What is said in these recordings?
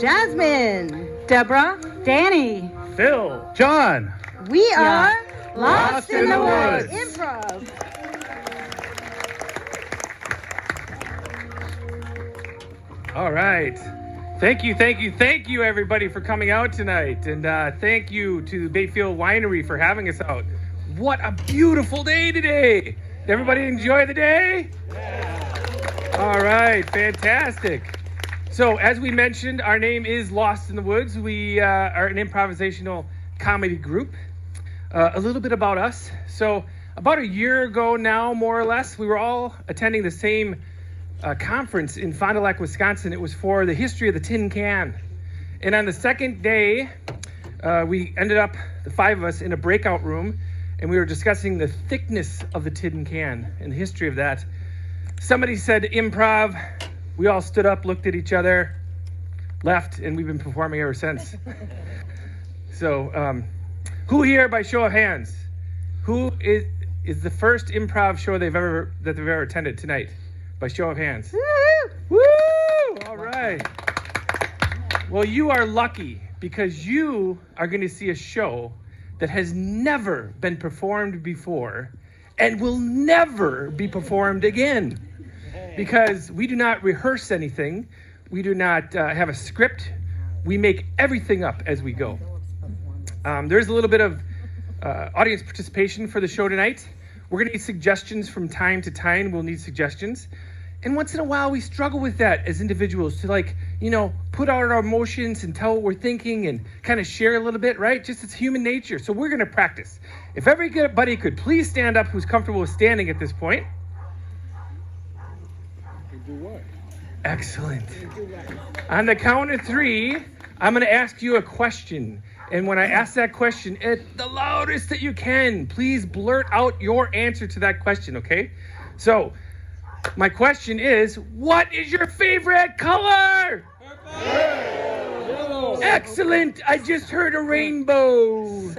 Jasmine, Deborah, Danny, Phil, John. We are Lost in the Woods. Improv. All right. Thank you, everybody, for coming out tonight. And thank you to the Bayfield Winery for having us out. What a beautiful day today. Did everybody enjoy the day? Yeah. All right, fantastic. So, as we mentioned, our name is Lost in the Woods. We are an improvisational comedy group. A little bit about us. So, about a year ago now, more or less, we were all attending the same conference in Fond du Lac, Wisconsin. It was for the history of the tin can. And on the second day, we ended up, the five of us, in a breakout room, and we were discussing the thickness of the tin can and the history of that. Somebody said improv. We all stood up, looked at each other, left, and we've been performing ever since. So, who here, by show of hands, who is the first improv show they've ever attended tonight? By show of hands. Woo! Woo! All right. Well, you are lucky because you are going to see a show that has never been performed before and will never be performed again. Because we do not rehearse anything. We do not have a script. We make everything up as we go. There's a little bit of audience participation for the show tonight. We're going to need suggestions from time to time. We'll need suggestions. And once in a while, we struggle with that as individuals to put out our emotions and tell what we're thinking and kind of share a little bit, right? Just it's human nature. So we're going to practice. If everybody could please stand up who's comfortable with standing at this point. Do what? Excellent. On the count of three, I'm going to ask you a question. And when I ask that question, the loudest that you can, please blurt out your answer to that question, okay? So, my question is, what is your favorite color? Yellow. Excellent. I just heard a rainbow.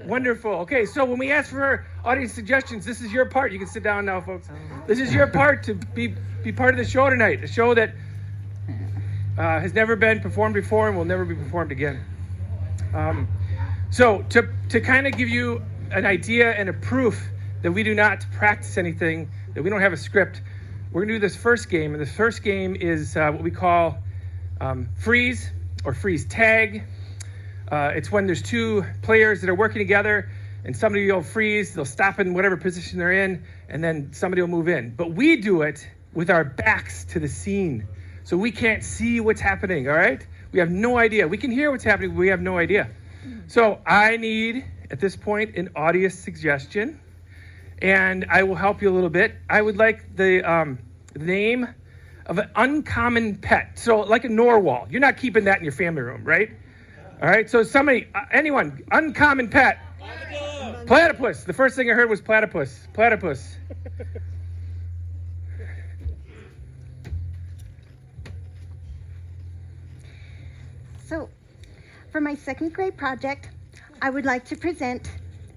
Wonderful. Okay, so when we ask for audience suggestions, this is your part. You can sit down now, folks. This is your part to be part of the show tonight, a show that has never been performed before and will never be performed again. So to kind of give you an idea and a proof that we do not practice anything, that we don't have a script, we're going to do this first game. And this first game is what we call freeze or freeze tag. It's when there's two players that are working together and somebody will freeze, they'll stop in whatever position they're in, and then somebody will move in. But we do it with our backs to the scene. So we can't see what's happening, all right? We have no idea. We can hear what's happening, but we have no idea. So I need, at this point, an audience suggestion, and I will help you a little bit. I would like the name of an uncommon pet. So like a narwhal. You're not keeping that in your family room, right? All right, so somebody, anyone, uncommon pet. Platypus. The first thing I heard was platypus. Platypus. So, for my second grade project, I would like to present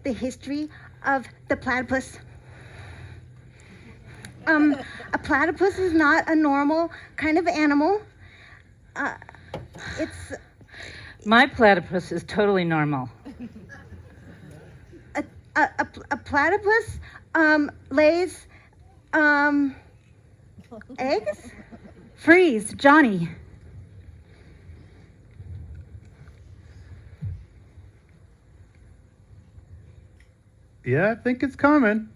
the history of the platypus. A platypus is not a normal kind of animal. My platypus is totally normal. A platypus lays eggs. Freeze, Johnny. Yeah, I think it's coming.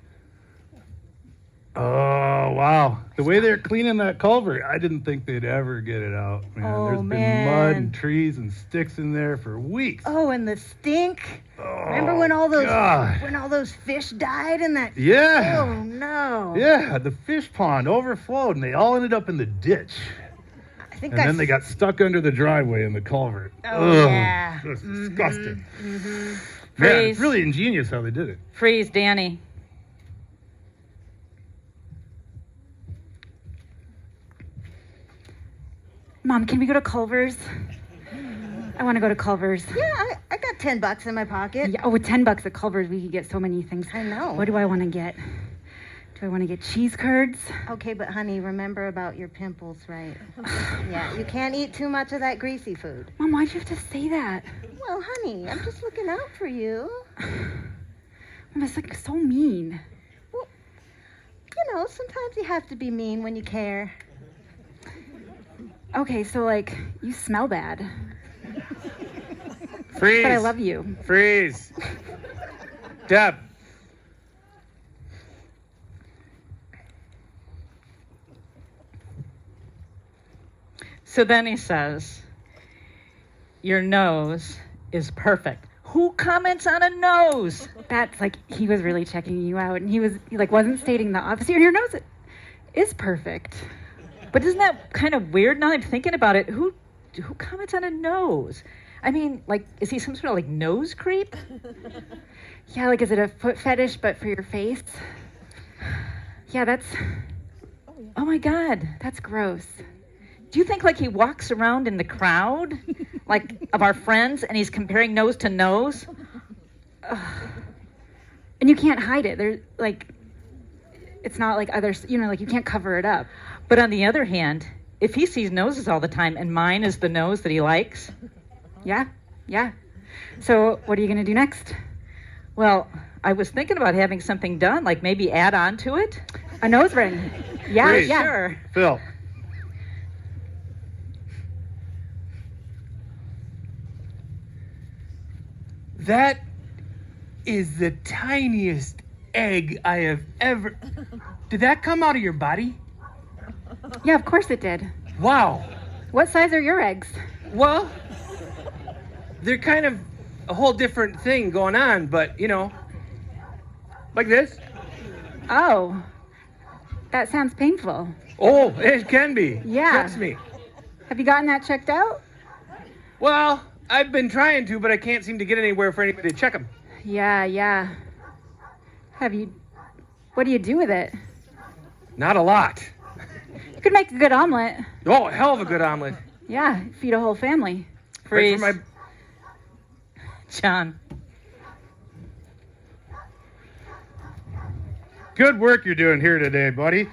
Oh, wow. The way they're cleaning that culvert, I didn't think they'd ever get it out. Man, there's been mud and trees and sticks in there for weeks. Oh, and the stink. Oh, Remember when all those fish died in that? Yeah. Oh, no. Yeah, the fish pond overflowed and they all ended up in the ditch. Then they got stuck under the driveway in the culvert. Oh, yeah. It was disgusting. Mm-hmm. Man, it's really ingenious how they did it. Freeze, Danny. Mom, can we go to Culver's? I want to go to Culver's. Yeah, I got $10 in my pocket. Yeah, with $10 at Culver's, we could get so many things. I know. What do I want to get? Do I want to get cheese curds? Okay, but honey, remember about your pimples, right? Yeah, you can't eat too much of that greasy food. Mom, why'd you have to say that? Well, honey, I'm just looking out for you. Mom, it's like so mean. Well, you know, sometimes you have to be mean when you care. Okay, so like, you smell bad. Freeze. But I love you. Freeze. Deb. So then he says, your nose is perfect. Who comments on a nose? That's like, he was really checking you out, and he wasn't stating the obvious. Your nose is perfect. But isn't that kind of weird now that I'm thinking about it? Who comments on a nose? I mean, like, is he some sort of like nose creep? Yeah, like, is it a foot fetish, but for your face? Yeah, Oh my God. that's gross. Do you think like he walks around in the crowd, like of our friends, and he's comparing nose to nose? And you can't hide it. There's like, it's not like others, like you can't cover it up. But on the other hand, if he sees noses all the time and mine is the nose that he likes, Yeah. So what are you going to do next? well, I was thinking about having something done, like maybe add on to it. A nose ring. Yeah, Freeze. yeah. Sure. Phil. That is the tiniest egg I have ever. Did that come out of your body? Yeah, of course it did. Wow. What size are your eggs? Well, they're kind of a whole different thing going on, but like this. Oh, that sounds painful. Oh, it can be. Yeah. Trust me. Have you gotten that checked out? Well, I've been trying to, but I can't seem to get anywhere for anybody to check them. Yeah. What do you do with it? Not a lot. You could make a good omelet. Oh, hell of a good omelet. Yeah, feed a whole family. Freeze. Right for John. Good work you're doing here today, buddy.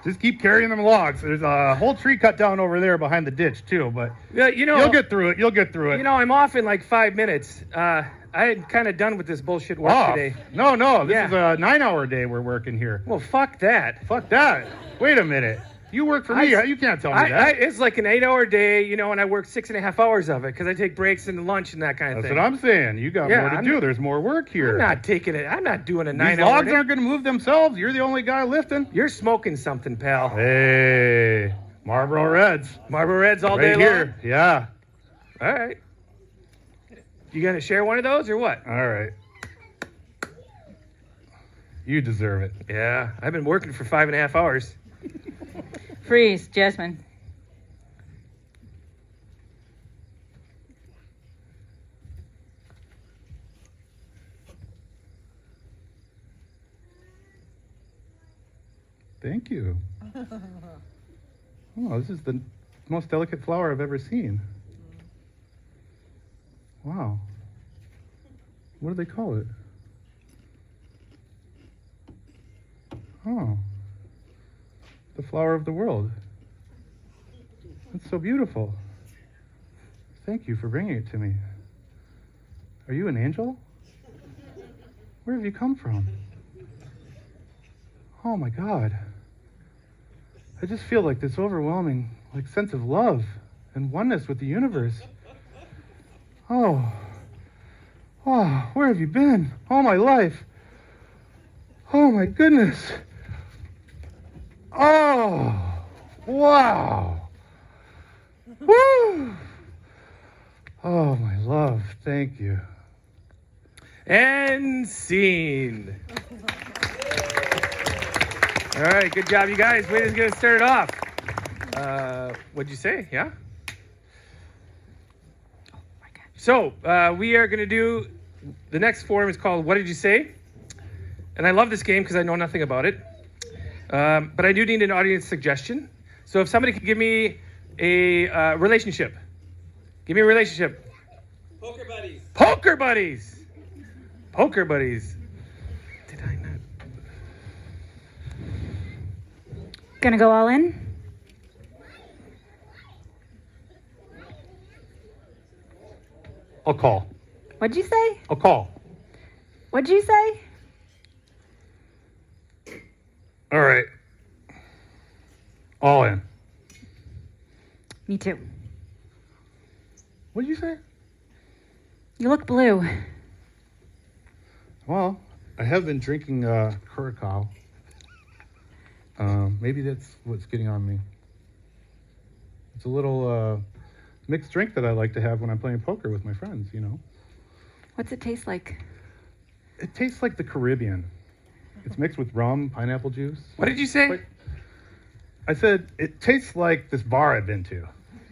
Just keep carrying them logs. There's a whole tree cut down over there behind the ditch, too, but Yeah, you'll get through it. You'll get through it. I'm off in like 5 minutes. I had kind of done with this bullshit work Off. today. No, this Yeah. is a 9-hour day we're working here. Well, fuck that. Fuck that. Wait a minute. You work for me. You can't tell me that. It's like an 8-hour day, and I work 6.5 hours of it because I take breaks and lunch and that kind of That's thing. what I'm saying. You got Yeah, more to I'm do. not- There's more work here. I'm not taking it. I'm not doing a These 9-hour logs day. aren't going to move themselves. You're the only guy lifting. You're smoking something, pal. Hey, Marlboro Reds. Marlboro Reds all Right day here. long. Yeah. All right. You gonna share one of those or what? All right. You deserve it. Yeah, I've been working for 5.5 hours. Freeze. Jasmine. Thank you. Oh, this is the most delicate flower I've ever seen. Wow. What do they call it? Oh. The flower of the world. That's so beautiful. Thank you for bringing it to me. Are you an angel? Where have you come from? Oh my God. I just feel like this overwhelming sense of love and oneness with the universe. Oh, where have you been? All my life. Oh my goodness. Oh, wow. Woo. Oh, my love, thank you. And scene. All right, good job, you guys. Way to get it started off. What'd you say? Yeah? So, we are going to do, the next forum is called What Did You Say? And I love this game because I know nothing about it. But I do need an audience suggestion. So if somebody could give me a relationship. Give me a relationship. Poker buddies. Poker buddies. Poker buddies. Did I not? Gonna go all in? I'll call. What'd you say? I'll call. What'd you say? All right. All in. Me too. What did you say? You look blue. Well, I have been drinking Curacao. Maybe that's what's getting on me. It's a little mixed drink that I like to have when I'm playing poker with my friends, you know. What's it taste like? It tastes like the Caribbean. It's mixed with rum, pineapple juice. What did you say? Like- I said it tastes like this bar I've been to.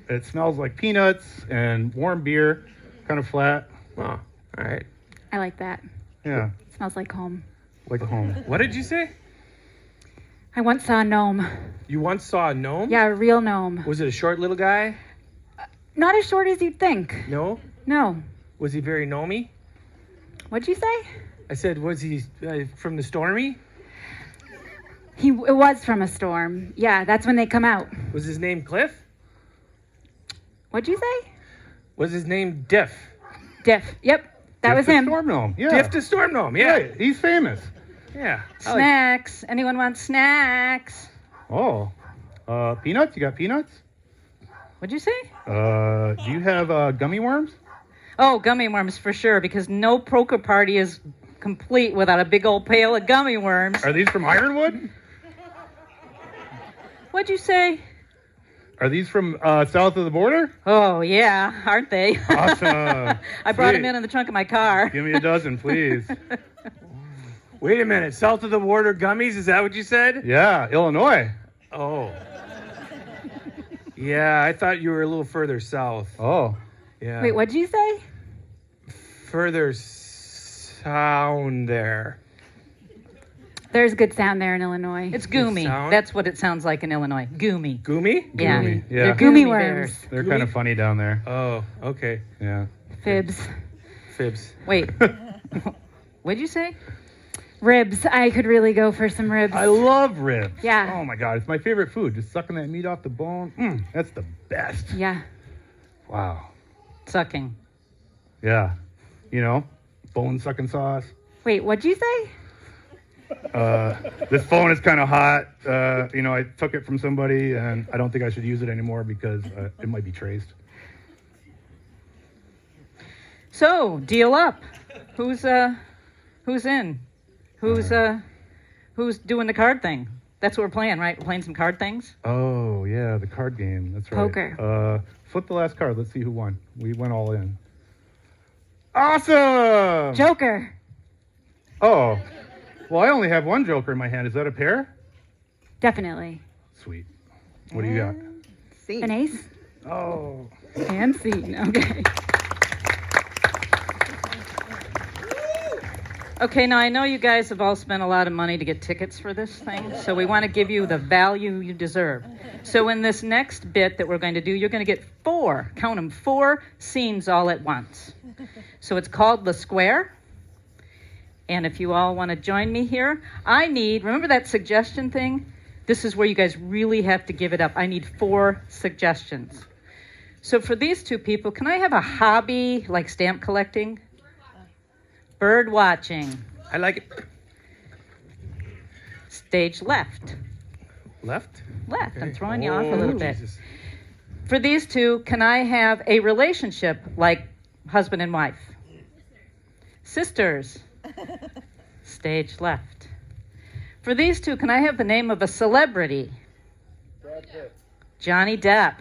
It smells like peanuts and warm beer, kind of flat. Oh, all right. I like that. Yeah, Smells like home. like a home. What did you say? I once saw a gnome. You once saw a gnome? Yeah, a real gnome. Was it a short little guy? Not as short as you'd think. No. No. Was he very gnomey? What'd you say? I said, was he from the Stormy? It was from a storm. Yeah, that's when they come out. Was his name Cliff? What'd you say? Was his name Diff? Diff. Yep, that was It's a him. Storm gnome. Yeah. Diff the Storm Gnome, yeah. Right, he's famous. Yeah. Snacks. Anyone want snacks? Oh, peanuts? You got peanuts? What'd you say? Do you have gummy worms? Oh, gummy worms for sure, because no poker party is complete without a big old pail of gummy worms. Are these from Ironwood? What'd you say? Are these from south of the border? Oh, yeah, aren't they? Awesome. I brought them Sweet. in the trunk of my car. Give me a dozen, please. Wait a minute. South of the border gummies? Is that what you said? Yeah, Illinois. Oh. Yeah, I thought you were a little further south. Oh, Yeah. Wait, what'd you say? Further sound there. There's good sound there in Illinois. It's goomy. sound? That's what it sounds like in Illinois. Goomy. Goomy? Yeah. Goomy, yeah. They're Goomy goomy worms. bears. they're kind of funny down there. Oh, okay. Yeah. Fibs. Fibs. Wait. What'd you say? Ribs. I could really go for some ribs. I love ribs. Yeah. Oh my God, it's my favorite food. Just sucking that meat off the bone. That's the best. Yeah. Wow. Sucking. Yeah. You know, bone sucking sauce. Wait, what'd you say? This phone is kind of hot. You know, I took it from somebody, and I don't think I should use it anymore because it might be traced. So, deal up. Who's in? Who's doing the card thing? That's what we're playing, right? We're playing some card things. Oh yeah, the card game. That's right. Poker. Flip the last card. Let's see who won. We went all in. Awesome. Joker. Oh, well, I only have one joker in my hand. Is that a pair? Definitely. Sweet. What do you got? See. An ace Oh. and scene. Okay. Okay, now I know you guys have all spent a lot of money to get tickets for this thing, so we want to give you the value you deserve. So in this next bit that we're going to do, you're going to get 4, count them, 4 scenes all at once. So it's called The Square. And if you all want to join me here, remember that suggestion thing? This is where you guys really have to give it up. I need 4 suggestions. So for these 2 people, can I have a hobby like stamp collecting? Bird watching. I like it. Stage left. Left? Left. I'm Okay. throwing you off a little bit. Jesus. For these 2, can I have a relationship like husband and wife? Sisters. Stage left. For these 2, can I have the name of a celebrity? Johnny Depp.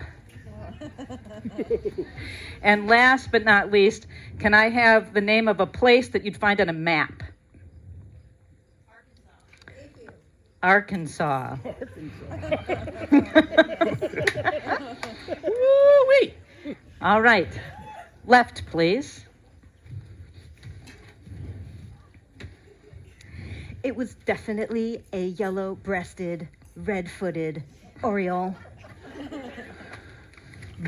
And last but not least, can I have the name of a place that you'd find on a map? Arkansas. Woo-wee. All right. Left, please. It was definitely a yellow-breasted, red-footed oriole.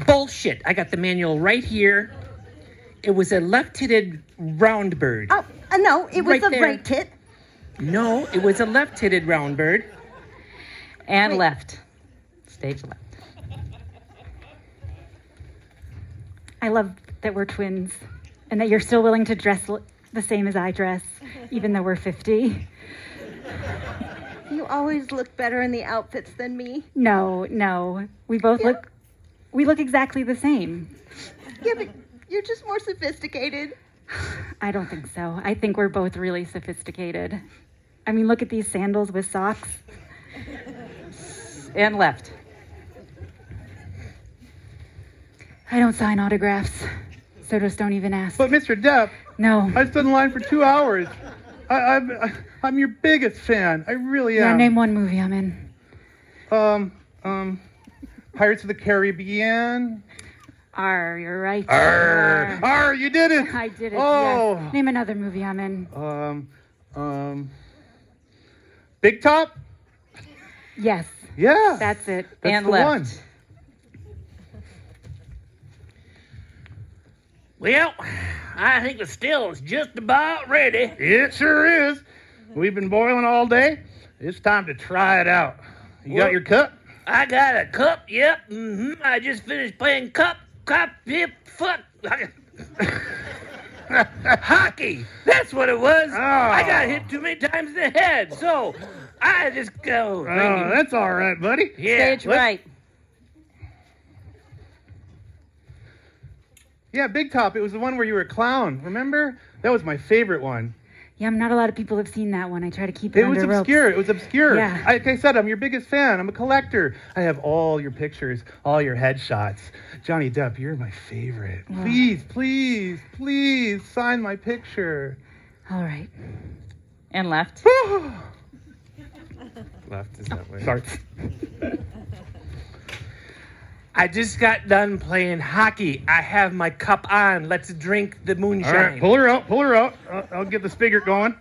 Bullshit. I got the manual right here. It was a left-titted round bird. Oh, no, it was Right a there. right tit. No, it was a left-titted round bird. And Wait. left. Stage left. I love that we're twins and that you're still willing to dress the same as I dress, even though we're 50. You always look better in the outfits than me. No. We both look exactly the same. Yeah, but you're just more sophisticated. I don't think so. I think we're both really sophisticated. I mean, look at these sandals with socks. And left. I don't sign autographs, so just don't even ask. But Mr. Depp, No. I stood in line for 2 hours. I'm your biggest fan. I really Yeah, am. name one movie I'm in. Pirates of the Caribbean. You're right. Arr, you did it. I did it. Oh. Yes. Name another movie I'm in. Big Top. Yes, Yeah. that's it. That's And the left. one. Well, I think the still is just about ready. It sure is. We've been boiling all day. It's time to try it out. You got your cup? I got a cup, yep. I just finished playing yep, fuck. Hockey. That's what it was. Oh. I got hit too many times in the head, so I just go. Oh, that's all right, buddy. Yeah. Stage right. Yeah, Big Top. It was the one where you were a clown. Remember? That was my favorite one. Yeah, not a lot of people have seen that one. I try to keep it It was under ropes. obscure. It was obscure. Yeah. Like I said, I'm your biggest fan. I'm a collector. I have all your pictures, all your headshots. Johnny Depp, you're my favorite. Wow. Please sign my picture. All right. And left. Left is that way. Sorry. I just got done playing hockey. I have my cup on. Let's drink the All moonshine. right, pull her out. I'll get the spigot going.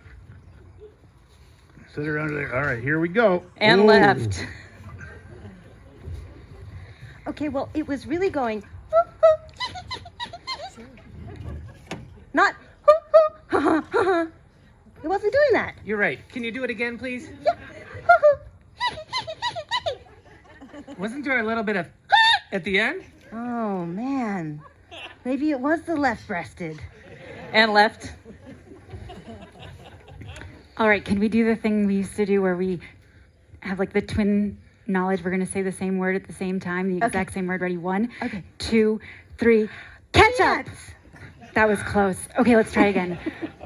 Sit her under there. All right, here we go. And Ooh. left. Okay, well, it was really going. Not. It wasn't doing that. You're right. Can you do it again, please? Wasn't there a little bit of at the end? Oh, man. Maybe it was the left-breasted. And left. All right, can we do the thing we used to do where we have like the twin knowledge? We're going to say the same word at the same time, the exact same word. Ready? 1, Okay. 2, 3. Ketchup! Peanuts. That was close. Okay, let's try again.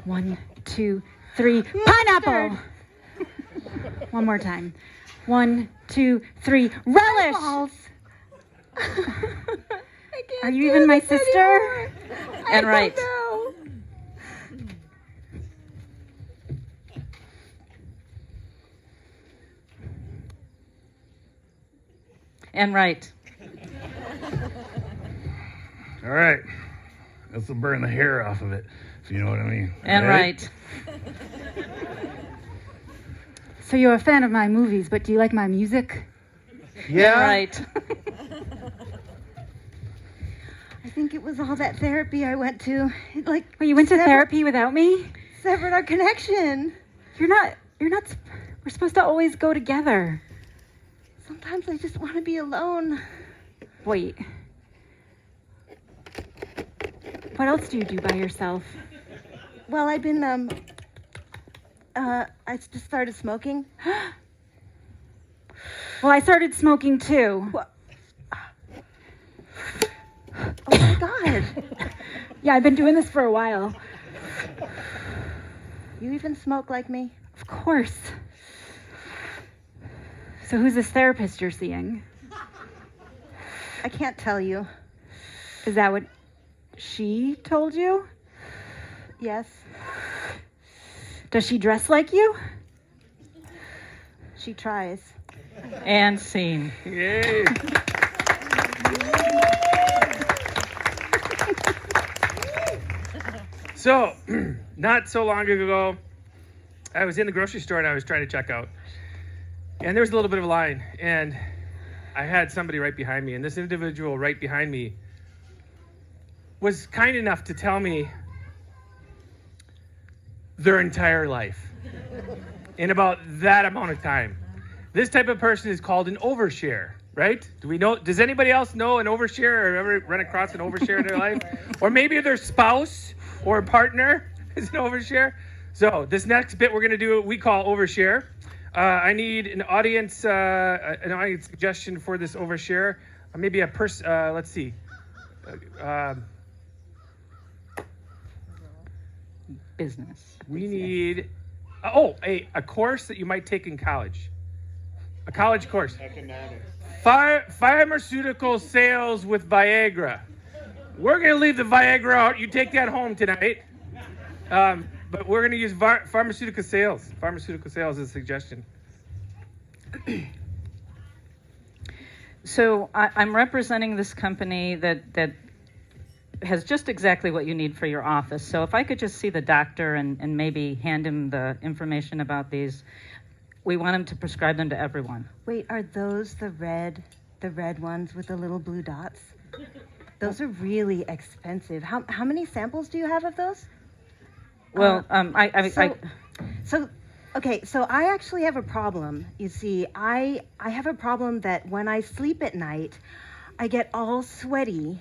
1, 2, 3. Pineapple! One more time. 1, 2, 3. Relish! Balls. I can't Are you do even my this sister? anymore. And right. I don't know. And right. All right. This will burn the hair off of it, if you know what I mean. And Ready? right. So you're a fan of my movies, but do you like my music? Yeah. And right. I think it was all that therapy I went to. It, like, Wait, you went to severed- therapy without me? Severed our connection. You're not, we're supposed to always go together. Sometimes I just want to be alone. Wait. What else do you do by yourself? Well, I've been, I just started smoking. Well, I started smoking too. What? Oh my God. Yeah, I've been doing this for a while. You even smoke like me? Of course. So who's this therapist you're seeing? I can't tell you. Is that what she told you? Yes. Does she dress like you? She tries. And scene. Yay. So, not so long ago, I was in the grocery store and I was trying to check out. And there was a little bit of a line. And I had somebody right behind me. And this individual right behind me was kind enough to tell me their entire life in about that amount of time. This type of person is called an overshare, right? Do we know? Does anybody else know an overshare or ever run across an overshare in their life? Or maybe their spouse or partner is an overshare. So this next bit we're going to do what we call overshare. I need an audience suggestion for this overshare. Maybe a person. Let's see. Business. We need a course that you might take in college. A college course. Economics. Pharmaceutical sales with Viagra. We're going to leave the Viagra out. You take that home tonight. But we're going to use pharmaceutical sales. Pharmaceutical sales is a suggestion. So I'm representing this company that has just exactly what you need for your office. So if I could just see the doctor and maybe hand him the information about these, we want him to prescribe them to everyone. Wait, are those the red ones with the little blue dots? Those are really expensive. How many samples do you have of those? Well, So I actually have a problem. You see, I have a problem that when I sleep at night, I get all sweaty,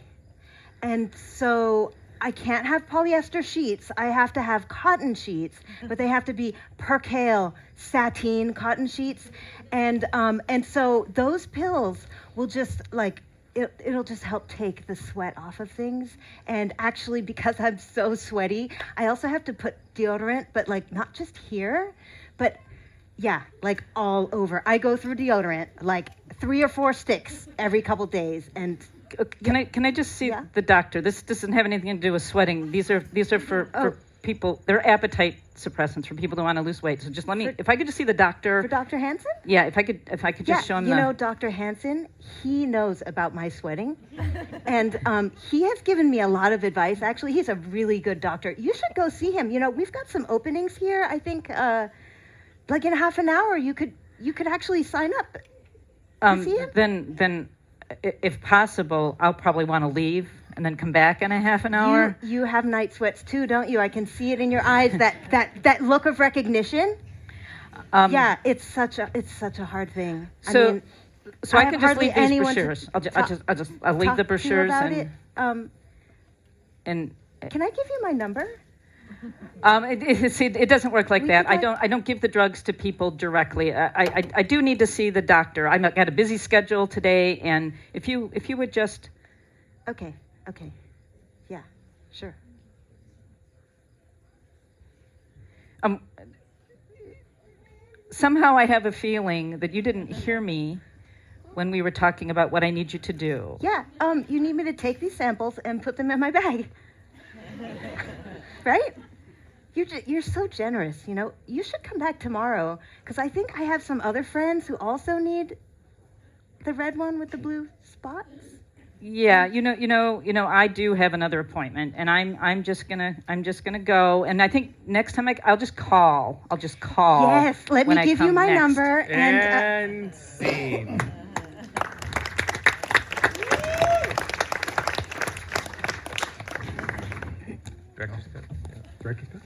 and so I can't have polyester sheets. I have to have cotton sheets, but they have to be percale sateen cotton sheets, and so those pills will just it'll just help take the sweat off of things. And actually, because I'm so sweaty, I also have to put deodorant, but not just here, but yeah, all over. I go through deodorant 3 or 4 sticks every couple days. And can I just see the doctor? This doesn't have anything to do with sweating. These are for people. They're appetite suppressants for people who want to lose weight. So just let me, if I could just see the doctor. For Dr. Hansen? Yeah, if I could just show him. You know, Dr. Hansen, he knows about my sweating, and he has given me a lot of advice. Actually, he's a really good doctor. You should go see him. You know, we've got some openings here. I think, in half an hour, you could actually sign up. To see him? Then, if possible, I'll probably want to leave and then come back in a half an hour. You have night sweats too, don't you? I can see it in your eyes. That look of recognition. Yeah, it's such a hard thing. So I can just leave these anyone brochures. I'll leave the brochures and. Can I give you my number? It doesn't work like that. I don't give the drugs to people directly. I do need to see the doctor. I've got a busy schedule today, and if you would just. Okay. Yeah, sure. Somehow I have a feeling that you didn't hear me when we were talking about what I need you to do. Yeah, you need me to take these samples and put them in my bag. Right? You're so generous, you know. You should come back tomorrow, because I think I have some other friends who also need the red one with the blue spots. Yeah, you know, I do have another appointment, and I'm just gonna go. And I think next time I'll just call. Yes, let me give you my next. number And scene. Director's cut. Director's cut?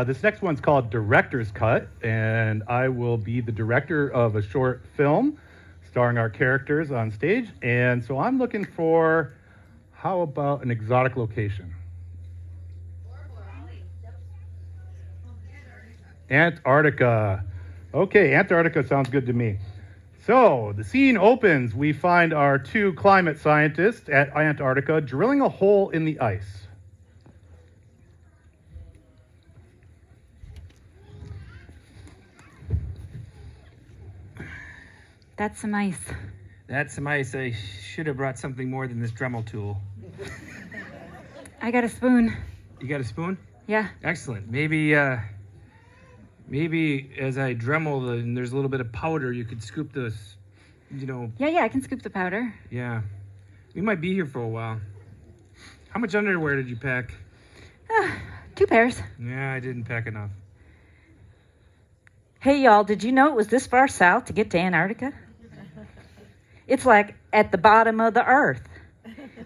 This next one's called Director's Cut, and I will be the director of a short film starring our characters on stage. And so I'm looking for, how about an exotic location? Antarctica. Okay, Antarctica sounds good to me. So the scene opens. We find our 2 climate scientists at Antarctica drilling a hole in the ice. That's some ice. That's some ice. I should have brought something more than this Dremel tool. I got a spoon. You got a spoon? Yeah. Excellent. Maybe as I Dremel and there's a little bit of powder, you could scoop this, Yeah, I can scoop the powder. Yeah. We might be here for a while. How much underwear did you pack? 2 pairs. Yeah, I didn't pack enough. Hey, y'all, did you know it was this far south to get to Antarctica? It's like at the bottom of the earth.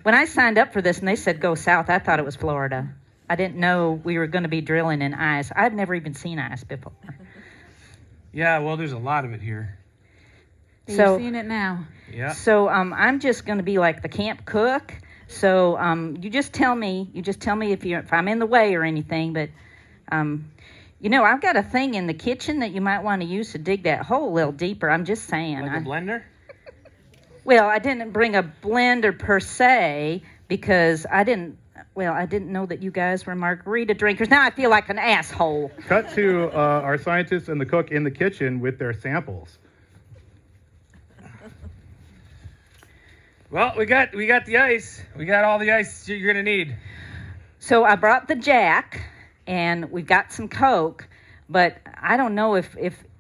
When I signed up for this and they said go south, I thought it was Florida. I didn't know we were going to be drilling in ice. I'd never even seen ice before. Yeah, well, there's a lot of it here. You're seeing it now. Yeah. So I'm just going to be like the camp cook. So you just tell me if I'm in the way or anything. But I've got a thing in the kitchen that you might want to use to dig that hole a little deeper. I'm just saying. Like a blender? Well, I didn't bring a blender per se because I didn't know that you guys were margarita drinkers. Now I feel like an asshole. Cut to our scientists and the cook in the kitchen with their samples. Well, we got the ice. We got all the ice you're gonna need. So I brought the Jack, and we've got some Coke, but I don't know if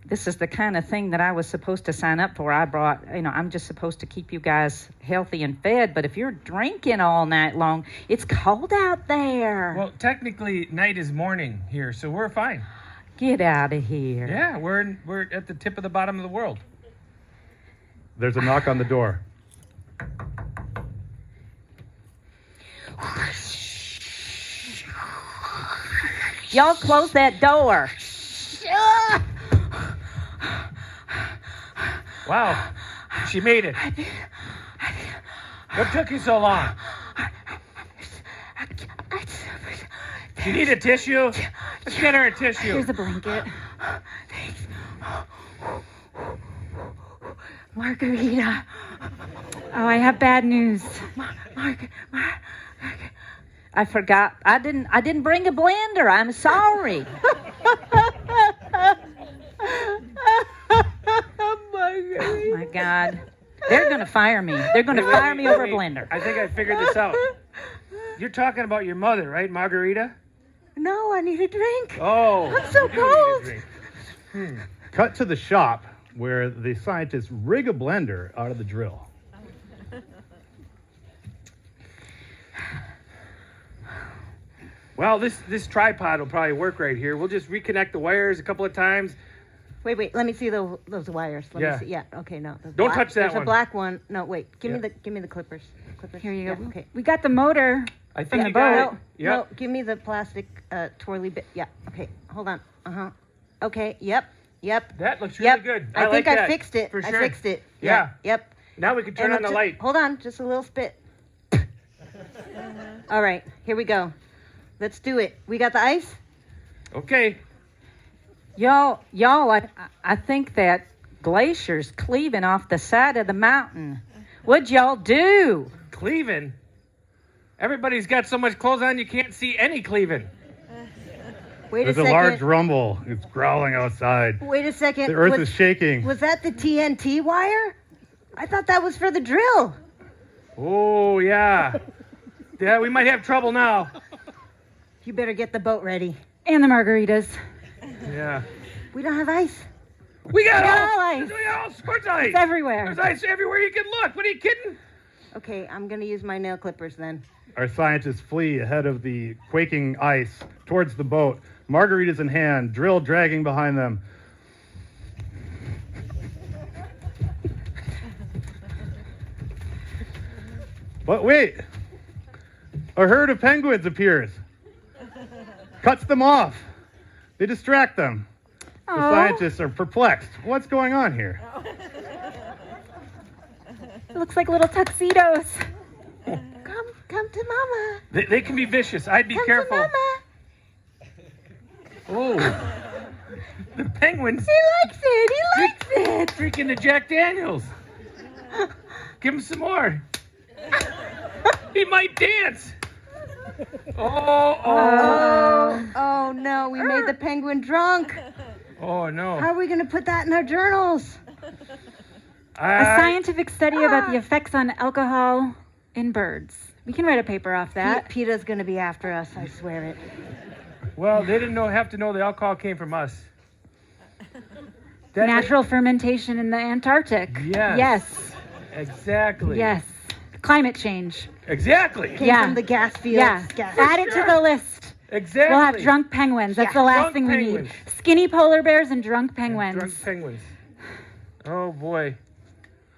this is the kind of thing that I was supposed to sign up for. I'm just supposed to keep you guys healthy and fed, but if you're drinking all night long, it's cold out there. Well, technically, night is morning here, so we're fine. Get out of here. Yeah, we're at the tip of the bottom of the world. There's a knock on the door. Y'all close that door. Wow, she made it. What took you so long? You need a tissue? Let's get her a tissue. Here's a blanket. Margarita. Oh, I have bad news. I forgot. I didn't bring a blender. I'm sorry. Oh my God. They're gonna fire me. They're gonna fire me over a blender. I think I figured this out. You're talking about your mother, right, Margarita? No, I need a drink. Oh, I'm so you do need a cold. drink. Cut to the shop where the scientists rig a blender out of the drill. Well, this tripod will probably work right here. We'll just reconnect the wires a couple of times. Wait. Let me see those wires. Let Yeah. me see. Yeah. Okay. No. the Don't black- touch that There's one. a black one. No. Wait. Give Yeah. me the clippers. Here you go. Yeah, okay. We got the motor. I think Yeah, you got No. it. Yeah. No. Give me the plastic twirly bit. Yeah. Okay. Hold on. Okay. Yep. That looks really Yep. good. I think like I that, fixed it. For I sure. fixed it. Yeah. Yep. Now we can turn And on the ju- light. Hold on. Just a little spit. All right. Here we go. Let's do it. We got the ice. Okay. Y'all, I think that glacier's cleaving off the side of the mountain. What'd y'all do? Cleaving. Everybody's got so much clothes on you can't see any cleaving. Wait There's a a second. large rumble. It's growling outside. Wait a second. The earth is shaking. Was that the TNT wire? I thought that was for the drill. Oh, yeah. Yeah, we might have trouble now. You better get the boat ready. And the margaritas. Yeah. We don't have ice. We got all ice. We got all sports ice. It's everywhere. There's ice everywhere you can look. What are you kidding? Okay, I'm gonna use my nail clippers then. Our scientists flee ahead of the quaking ice towards the boat, margaritas in hand, drill dragging behind them. But wait! A herd of penguins appears. Cuts them off. They distract them. The Oh. scientists are perplexed. What's going on here? It looks like little tuxedos. Come to mama. They can be vicious. I'd be Come careful. to mama. Oh. The penguins He likes it. He likes it. drinking the Jack Daniels. Give him some more. He might dance. Oh no, we made the penguin drunk. Oh, no. How are we gonna put that in our journals? A scientific study about the effects on alcohol in birds. We can write a paper off that. PETA's gonna be after us. I swear it. Well, they didn't have to know the alcohol came from us. That- Natural fermentation in the Antarctic. Yes. Yes. Exactly. Yes. Climate change. Exactly. Came Yeah. from the gas fields. Yeah. Gas. Add it to the list. Exactly. We'll have drunk penguins. That's Yeah. the last Drunk thing we penguins. need. Skinny polar bears and drunk penguins. Drunk penguins. Oh, boy.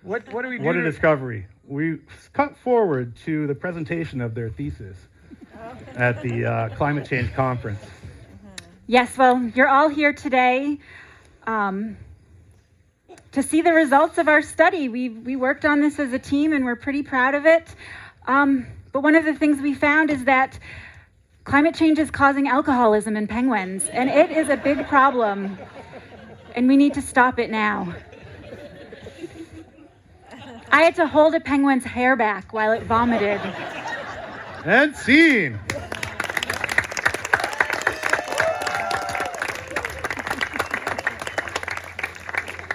What do we do? What a to- discovery. We cut forward to the presentation of their thesis. at the climate change conference. Yes, well, you're all here today to see the results of our study. We worked on this as a team, and we're pretty proud of it. But one of the things we found is that climate change is causing alcoholism in penguins, and it is a big problem, and we need to stop it now. I had to hold a penguin's hair back while it vomited. And scene.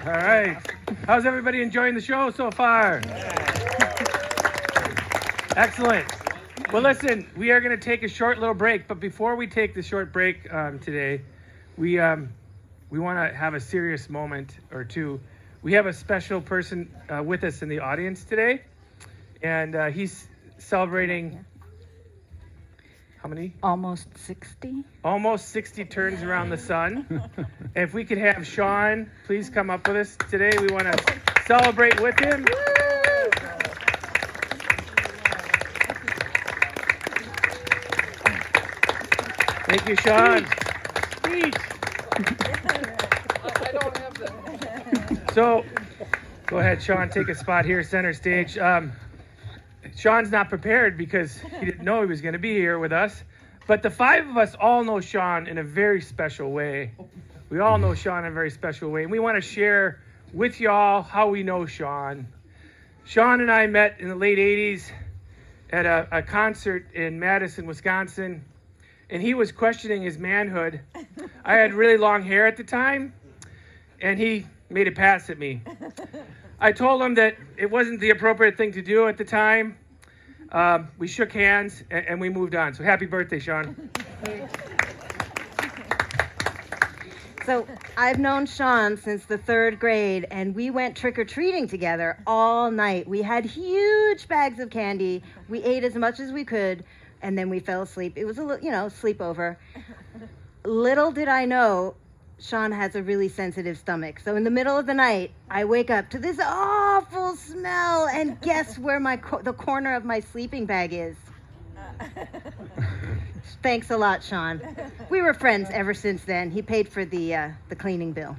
All right. How's everybody enjoying the show so far? Excellent. Well, listen, we are going to take a short little break, but before we take the short break today, we want to have a serious moment or two. We have a special person with us in the audience today, and he's celebrating how many? Almost 60. Almost 60 turns around the sun. And if we could have Sean please come up with us today, we want to celebrate with him. Thank you, Sean. So, go ahead, Sean, take a spot here, center stage. Sean's not prepared because he didn't know he was going to be here with us. But the five of us all know Sean in a very special way. We all know Sean in a very special way. And we want to share with y'all how we know Sean. Sean and I met in the late 80s at a concert in Madison, Wisconsin. And he was questioning his manhood. I had really long hair at the time, and he made a pass at me. I told him that it wasn't the appropriate thing to do at the time. We shook hands, and we moved on. So happy birthday, Sean. So I've known Sean since the 3rd grade, and we went trick-or-treating together all night. We had huge bags of candy. We ate as much as we could, and then we fell asleep. It was a sleepover. Little did I know, Sean has a really sensitive stomach. So in the middle of the night, I wake up to this awful smell, and guess where the corner of my sleeping bag is? Thanks a lot, Sean. We were friends ever since then. He paid for the cleaning bill.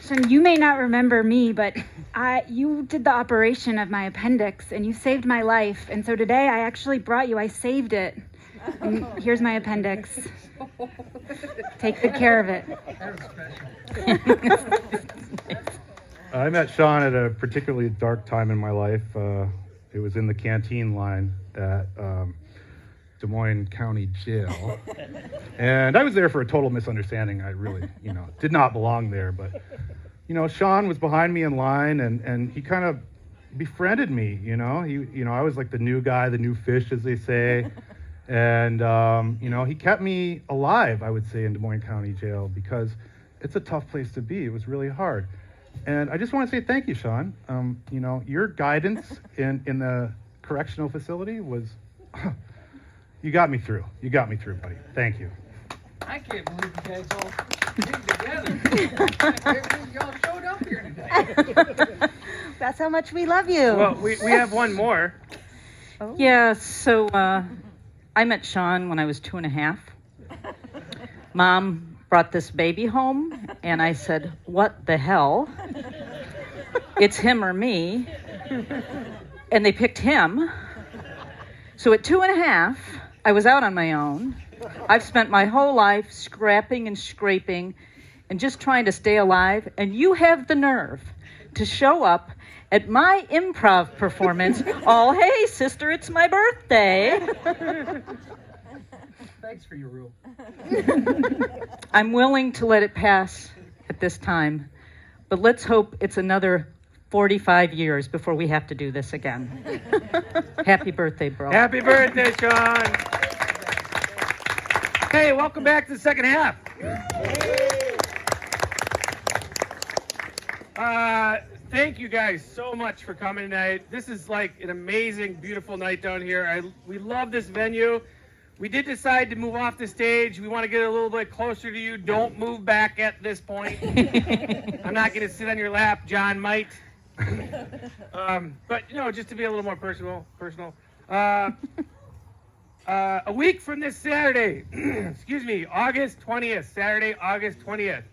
Sean, you may not remember me, but you did the operation of my appendix, and you saved my life. And so today I actually brought you. I saved it. And here's my appendix. Take good care of it. I met Sean at a particularly dark time in my life. It was in the canteen line at Des Moines County Jail. And I was there for a total misunderstanding. I really, did not belong there. But, Sean was behind me in line, and he kind of befriended me, I was like the new guy, the new fish, as they say. And, he kept me alive, I would say, in Des Moines County Jail, because it's a tough place to be. It was really hard. And I just want to say thank you, Sean. Your guidance in the correctional facility was, you got me through. You got me through, buddy. Thank you. I can't believe you guys all came together. Y'all showed up here today. That's how much we love you. Well, we have one more. Oh. Yeah, so I met Sean when I was 2.5. Mom brought this baby home, and I said, what the hell? It's him or me. And they picked him. So at 2.5, I was out on my own. I've spent my whole life scrapping and scraping and just trying to stay alive. And you have the nerve to show up at my improv performance, all, hey, sister, it's my birthday. Thanks for your rule. I'm willing to let it pass at this time, but let's hope it's another 45 years before we have to do this again. Happy birthday, bro. Happy birthday, Sean. Hey, welcome back to the second half. Thank you guys so much for coming tonight. This is like an amazing, beautiful night down here. We love this venue. We did decide to move off the stage. We want to get a little bit closer to you. Don't move back at this point. I'm not going to sit on your lap. John might. But just to be a little more personal. A week from this Saturday, excuse me, August 20th, Saturday, August 20th,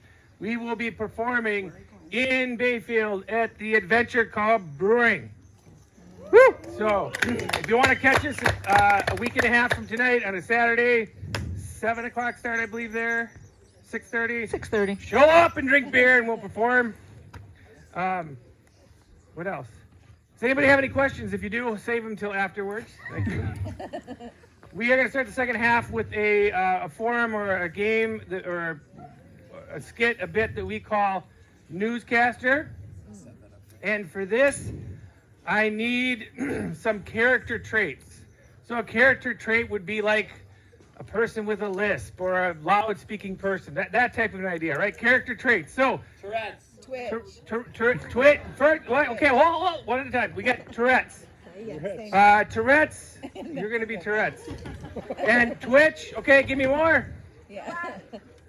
we will be performing in Bayfield at the Adventure Club Brewing. Woo! So, if you want to catch us a week and a half from tonight on a Saturday, 7 o'clock start, I believe, there, 6:30. 6:30. Show up and drink beer, and we'll perform. What else? Does anybody have any questions? If you do, we'll save them till afterwards. Thank you. We are going to start the second half with a forum or a game or a skit, a bit that we call Newscaster. And for this, I need some character traits. So a character trait would be like a person with a lisp or a loud-speaking person. That type of an idea, right? Character traits. So Tourette's. Twitch. Okay, hold one at a time. We got Tourette's. Tourette's. You're gonna be Tourette's. And Twitch. Okay, give me more.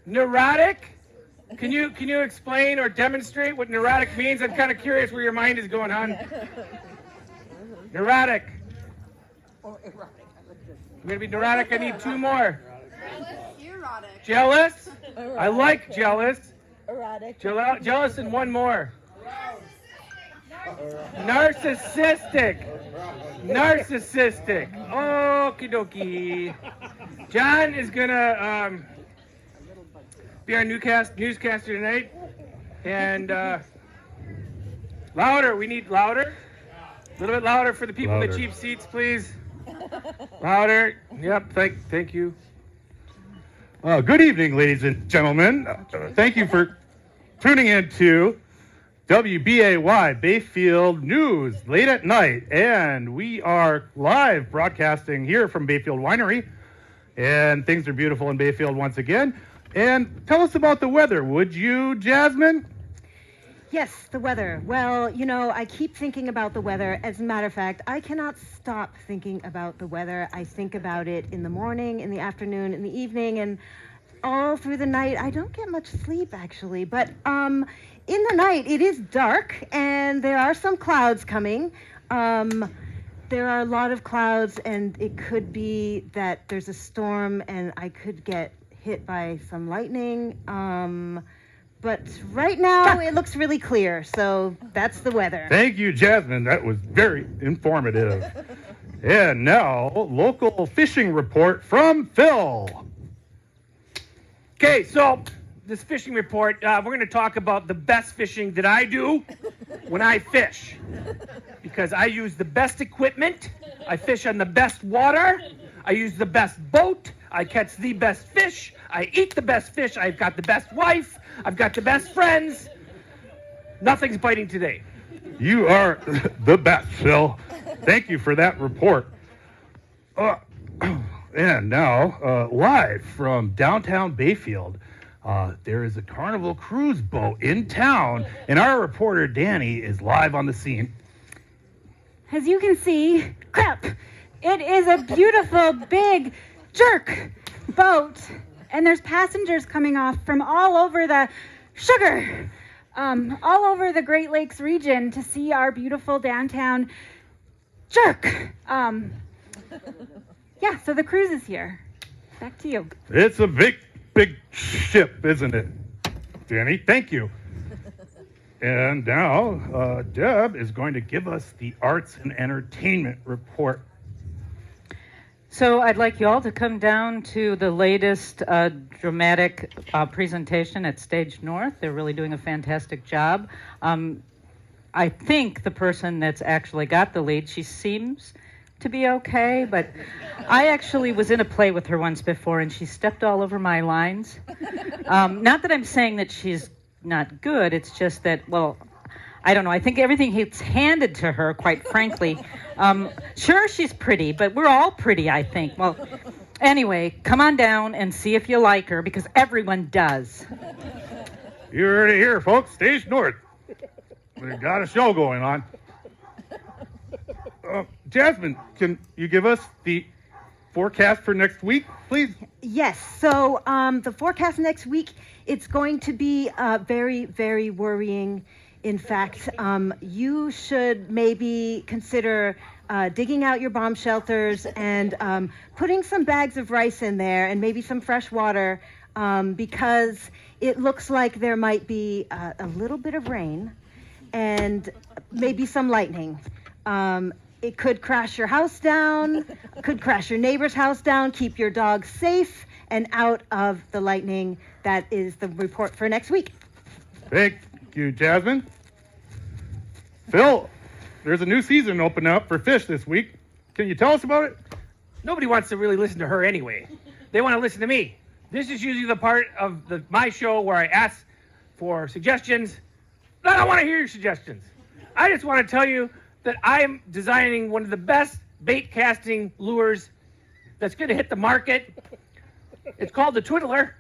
Neurotic. Can you explain or demonstrate what neurotic means? I'm kind of curious where your mind is going on. Neurotic. I'm gonna be neurotic. I need two more. Erotic. Jealous. I like jealous. Erotic. Jealous and one more. Narcissistic. Okie dokie. John is gonna be our newscaster tonight. And louder. We need louder. A little bit louder for the people in the cheap seats, please. Louder. Yep. Thank you. Good evening, ladies and gentlemen. Thank you for tuning in to WBAY Bayfield News late at night. And we are live broadcasting here from Bayfield Winery. And things are beautiful in Bayfield once again. And tell us about the weather, would you, Jasmine? Yes, the weather. Well, I keep thinking about the weather. As a matter of fact, I cannot stop thinking about the weather. I think about it in the morning, in the afternoon, in the evening, and all through the night. I don't get much sleep, actually. But in the night, it is dark, and there are some clouds coming. There are a lot of clouds, and it could be that there's a storm, and I could get hit by some lightning. But right now, it looks really clear, so that's the weather. Thank you, Jasmine. That was very informative. And now, local fishing report from Phil. Okay, so this fishing report, we're going to talk about the best fishing that I do when I fish. Because I use the best equipment, I fish on the best water, I use the best boat, I catch the best fish, I eat the best fish, I've got the best wife, I've got the best friends. Nothing's biting today. You are the best, Phil. Thank you for that report. And now, live from downtown Bayfield, there is a Carnival cruise boat in town, and our reporter, Danny, is live on the scene. As you can see, crap, it is a beautiful, big jerk boat. And there's passengers coming off from all over the all over the Great Lakes region to see our beautiful downtown jerk. Yeah, so the cruise is here. Back to you. It's a big ship, isn't it, Danny? Thank you. And now, Deb is going to give us the arts and entertainment report. So I'd like you all to come down to the latest dramatic presentation at Stage North. They're really doing a fantastic job. I think the person that's actually got the lead, she seems to be okay, but I actually was in a play with her once before, and she stepped all over my lines. Not that I'm saying that she's not good, it's just that, well, I don't know. I think everything gets handed to her, quite frankly. Sure, she's pretty, but we're all pretty, I think. Well, anyway, come on down and see if you like her, because everyone does. You heard it here, folks. Stage North. We've got a show going on. Jasmine, can you give us the forecast for next week, please? Yes. So the forecast next week, it's going to be very, very worrying. In fact, you should maybe consider digging out your bomb shelters and putting some bags of rice in there and maybe some fresh water because it looks like there might be a little bit of rain and maybe some lightning. It could crash your house down, could crash your neighbor's house down. Keep your dog safe and out of the lightning. That is the report for next week. Thank you, Jasmine. Phil, there's a new season opening up for fish this week. Can you tell us about it? Nobody wants to really listen to her anyway. They want to listen to me. This is usually the part of my show where I ask for suggestions. I don't want to hear your suggestions. I just want to tell you that I'm designing one of the best bait casting lures that's going to hit the market. It's called the Twiddler.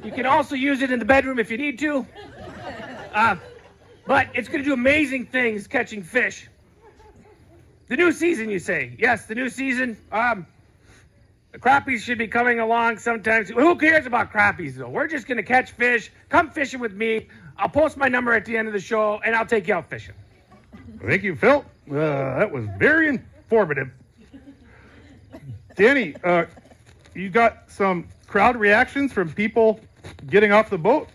You can also use it in the bedroom if you need to. But it's going to do amazing things catching fish. The new season, you say? Yes, the new season. The crappies should be coming along sometimes. Who cares about crappies, though? We're just going to catch fish. Come fishing with me. I'll post my number at the end of the show, and I'll take you out fishing. Thank you, Phil. That was very informative. Danny, you got some crowd reactions from people getting off the boat?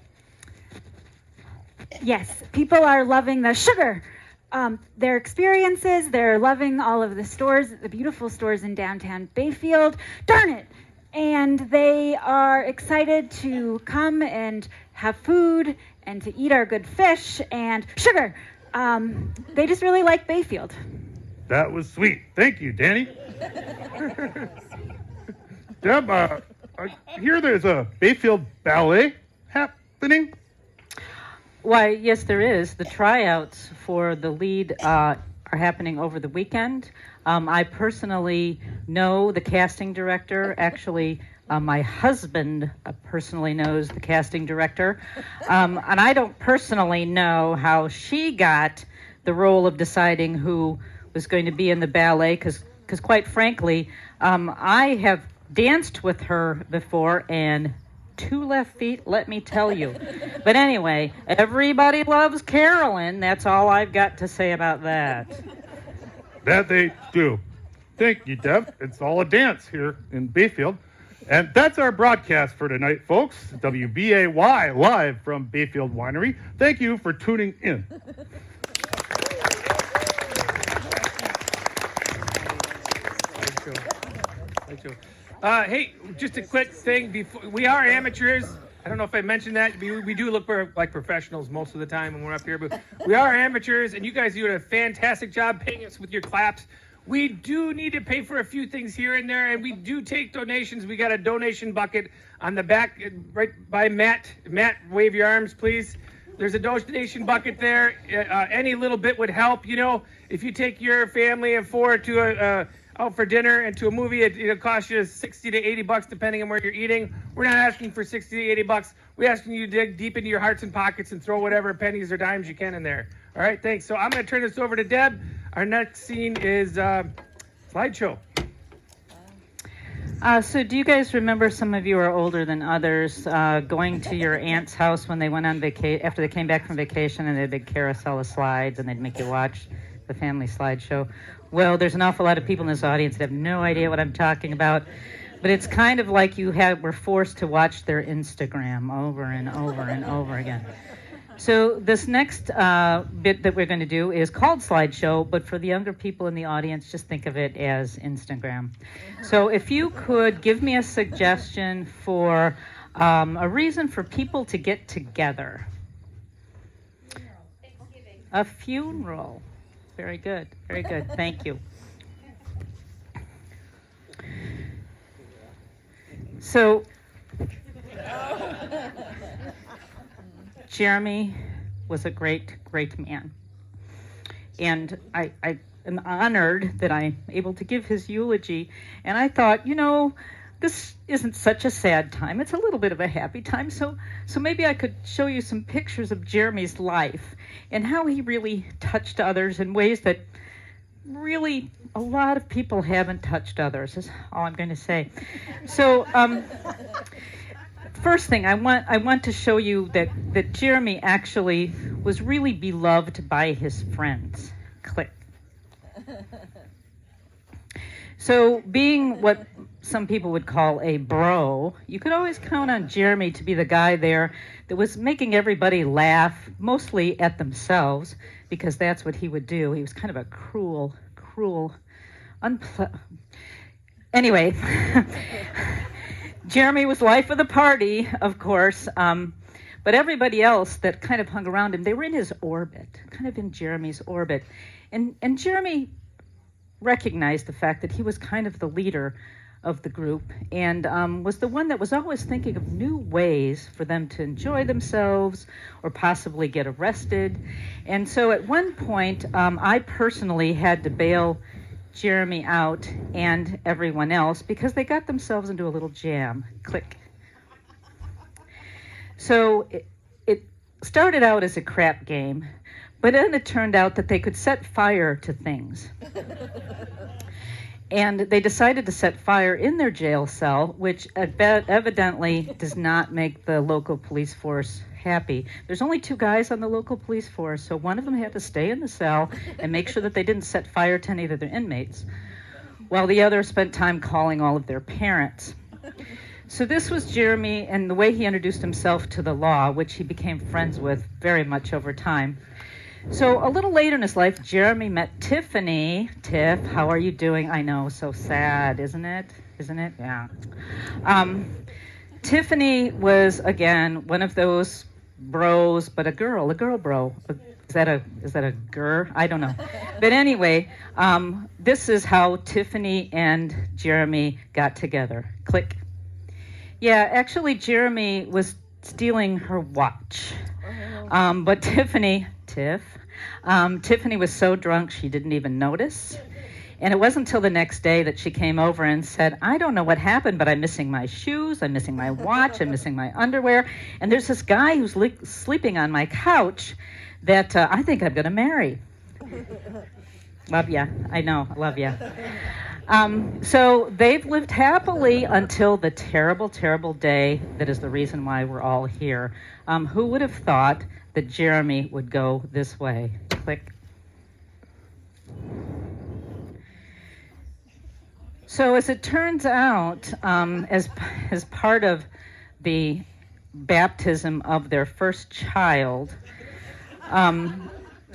Yes, people are loving the sugar. Their experiences, they're loving all of the stores, the beautiful stores in downtown Bayfield. Darn it! And they are excited to come and have food and to eat our good fish and sugar. They just really like Bayfield. That was sweet. Thank you, Danny. Deb, I hear there's a Bayfield ballet happening. Why, yes, there is. The tryouts for the lead are happening over the weekend. I personally know the casting director. Actually, my husband personally knows the casting director. And I don't personally know how she got the role of deciding who was going to be in the ballet, because quite frankly, I have danced with her before, and 2 left feet, let me tell you. But anyway, everybody loves Carolyn. That's all I've got to say about that. That they do. Thank you, Deb. It's all a dance here in Bayfield. And that's our broadcast for tonight, folks. WBAY live from Bayfield Winery. Thank you for tuning in. Hey, just a quick thing. Before we are amateurs. I don't know if I mentioned that. We do look like professionals most of the time when we're up here, but we are amateurs, and you guys do a fantastic job paying us with your claps. We do need to pay for a few things here and there, and we do take donations. We got a donation bucket on the back right by Matt. Matt, wave your arms, please. There's a donation bucket there. Any little bit would help. You know, if you take your family of 4 to out for dinner and to a movie, it'll cost you $60 to $80 depending on where you're eating. We're not asking for $60 to $80. We're asking you to dig deep into your hearts and pockets and throw whatever pennies or dimes you can in there. All right, thanks. So I'm going to turn this over to Deb. Our next scene is slideshow. So do you guys remember, some of you are older than others, going to your aunt's house when they went on vacation, after they came back from vacation, and they had a big carousel of slides, and they'd make you watch the family slideshow? Well, there's an awful lot of people in this audience that have no idea what I'm talking about, but it's kind of like were forced to watch their Instagram over and over and over again. So this next bit that we're going to do is called slideshow, but for the younger people in the audience, just think of it as Instagram. So if you could give me a suggestion for a reason for people to get together. A funeral. Very good. Very good. Thank you. So, Jeremy was a great, great man. And I am honored that I'm able to give his eulogy. And I thought, this isn't such a sad time. It's a little bit of a happy time. So maybe I could show you some pictures of Jeremy's life and how he really touched others in ways that really a lot of people haven't touched others, is all I'm going to say. So first thing, I want to show you that Jeremy actually was really beloved by his friends. Click. So, being what some people would call a bro, you could always count on Jeremy to be the guy there that was making everybody laugh, mostly at themselves, because that's what he would do. He was kind of a cruel, Anyway, Jeremy was life of the party, of course, but everybody else that kind of hung around him, they were in his orbit, kind of in Jeremy's orbit. And Jeremy recognized the fact that he was kind of the leader of the group and was the one that was always thinking of new ways for them to enjoy themselves or possibly get arrested. And so at one point, I personally had to bail Jeremy out and everyone else because they got themselves into a little jam. Click. So it started out as a crap game, but then it turned out that they could set fire to things. And they decided to set fire in their jail cell, which evidently does not make the local police force happy. There's only 2 guys on the local police force, so one of them had to stay in the cell and make sure that they didn't set fire to any of their inmates, while the other spent time calling all of their parents. So this was Jeremy and the way he introduced himself to the law, which he became friends with very much over time. So a little later in his life, Jeremy met Tiffany. Tiff, how are you doing? I know, so sad, isn't it? Isn't it? Yeah. Tiffany was, again, one of those bros, but a girl bro. Is that a gur? I don't know. But anyway, this is how Tiffany and Jeremy got together. Click. Yeah, actually, Jeremy was stealing her watch. But Tiffany was so drunk she didn't even notice. And it wasn't until the next day that she came over and said, I don't know what happened, but I'm missing my shoes, I'm missing my watch, I'm missing my underwear, and there's this guy who's sleeping on my couch that I think I'm going to marry. Love ya. I know, love ya. So they've lived happily until the terrible, terrible day that is the reason why we're all here. Who would have thought that Jeremy would go this way? Click. So as it turns out, as part of the baptism of their first child,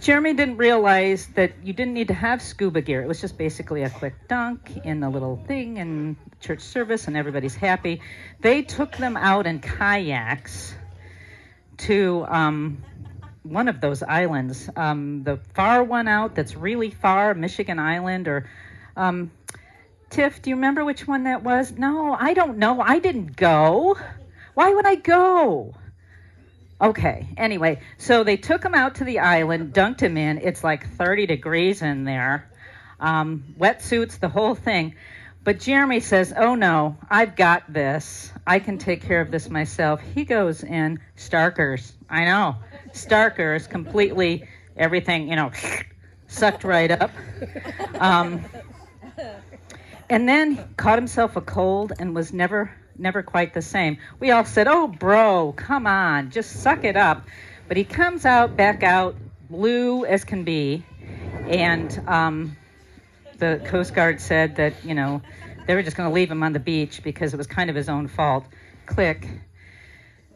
Jeremy didn't realize that you didn't need to have scuba gear. It was just basically a quick dunk in the little thing and church service, and everybody's happy. They took them out in kayaks to one of those islands, the far one out that's really far, Michigan Island, or Tiff, do you remember which one that was? No, I don't know. I didn't go. Why would I go? Okay, anyway, so they took him out to the island, dunked him in. It's like 30 degrees in there. Wetsuits, the whole thing. But Jeremy says, oh no, I've got this. I can take care of this myself. He goes in starkers. I know. Starkers, completely everything, sucked right up. And then caught himself a cold and was never quite the same. We all said, oh, bro, come on, just suck it up. But he comes back out, blue as can be. And the Coast Guard said that, they were just going to leave him on the beach because it was kind of his own fault. Click.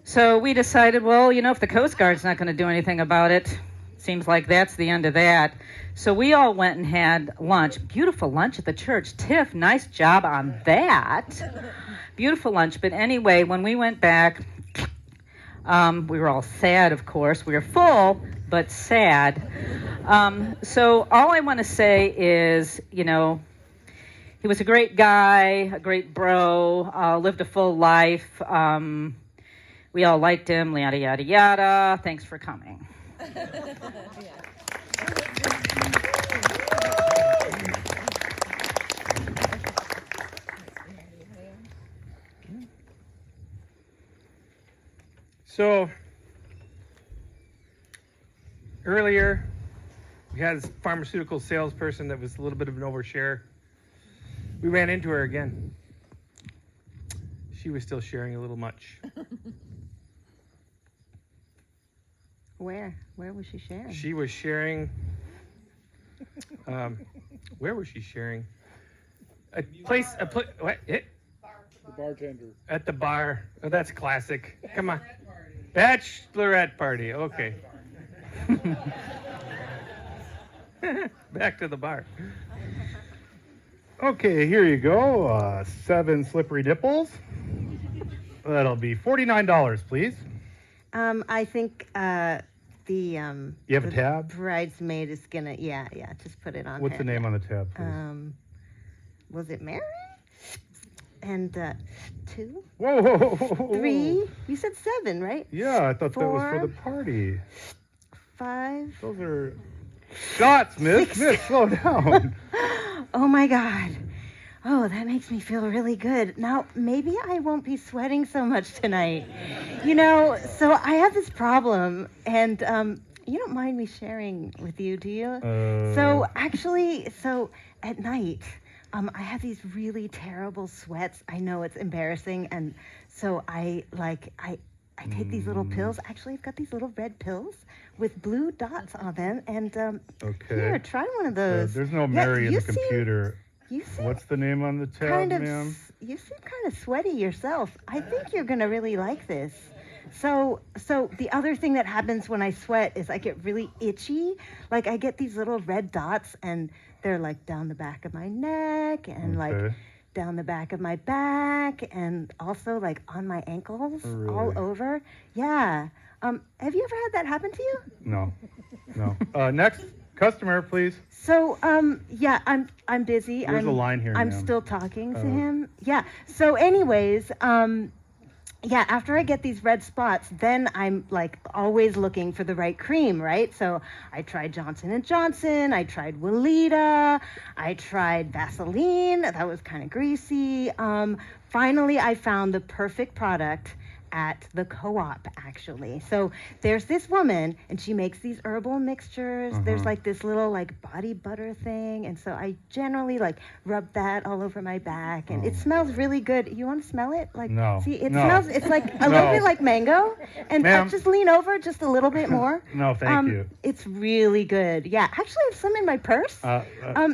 So we decided, well, if the Coast Guard's not going to do anything about it, seems like that's the end of that. So we all went and had lunch. Beautiful lunch at the church. Tiff, nice job on that. Beautiful lunch. But anyway, when we went back, we were all sad, of course. We were full, but sad. So all I want to say is, he was a great guy, a great bro, lived a full life. We all liked him, yada, yada, yada. Thanks for coming. So earlier, we had this pharmaceutical salesperson that was a little bit of an overshare. We ran into her again. She was still sharing a little much. Where was she sharing? She was sharing. Where was she sharing? A place. What? The bartender. At the bar. Oh, that's classic. Come on. Bachelorette party. Okay. Back to the bar. Okay, here you go. 7 slippery nipples. That'll be $49, please. I think the You have a the tab? bridesmaid is gonna just put it on. What's her. the name on the tab, please? Was it Mary? And 2, Whoa, whoa, whoa, whoa, whoa. 3. You said 7, right? Yeah, I thought that was for 4, the party. 5. Those are shots, miss. Miss, slow down. Oh my God. Oh, that makes me feel really good. Now, maybe I won't be sweating so much tonight. So I have this problem, and you don't mind me sharing with you, do you? So at night, I have these really terrible sweats. I know it's embarrassing, and so I take these little pills. Actually, I've got these little red pills with blue dots on them, and Okay. here, try one of those. There's no Mary in you the computer. You seem What's the name on the tab, ma'am? you seem kind of sweaty yourself. I think you're gonna really like this. So the other thing that happens when I sweat is I get really itchy. Like I get these little red dots, and they're like down the back of my neck and like Okay. down the back of my back, and also like on my ankles, Really? all over. Yeah. Have you ever had that happen to you? No. Next customer, please. So, yeah, I'm busy. There's a line here, I'm ma'am. still talking to him. Yeah. So, anyways, yeah, after I get these red spots, then I'm like always looking for the right cream, right? So I tried Johnson & Johnson, I tried Weleda, I tried Vaseline. That was kind of greasy. Finally, I found the perfect product at the co-op, actually. So there's this woman, and she makes these herbal mixtures. There's like this little like body butter thing, and so I generally like rub that all over my back, and it smells really good. You want to smell it? Like, No. see, it No. smells. It's like a little No. bit like mango, and Ma'am. just lean over just a little bit more. No, thank you. It's really good. Yeah, actually, I have some in my purse.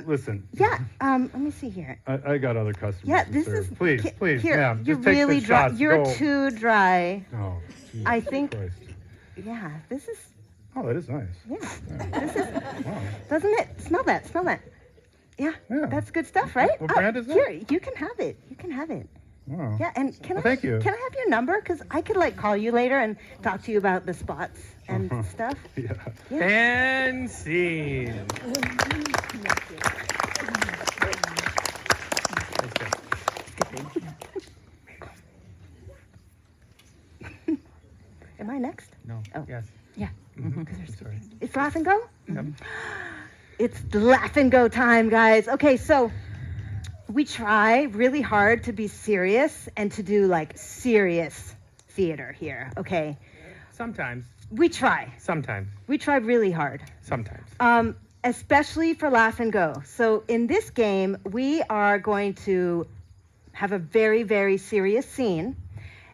Listen. Yeah. Let me see here. I got other customers. Yeah, to this serve. is. Please, here, ma'am. You're Just take really the dry. shots. You're Go. too dry. Oh, Jesus I think- Christ. Yeah, this is. Oh, that is nice. Yeah, this is. Wow. Doesn't it? Smell that. Smell that. Yeah, Yeah. that's good stuff, right? What brand is that? Here, you can have it. You can have it. Wow. Yeah, and can Well, I? thank you. Can I have your number? Because I could like call you later and talk to you about the spots and stuff. Yeah. And scene. Am I next? No. Oh. Yes. Yeah. I'm sorry. It's laugh and go. Yep. It's laugh and go time, guys. Okay, so we try really hard to be serious and to do like serious theater here. Okay, Sometimes. we try. Sometimes. We try really hard. Sometimes. Especially for laugh and go. So in this game, we are going to have a very, very serious scene,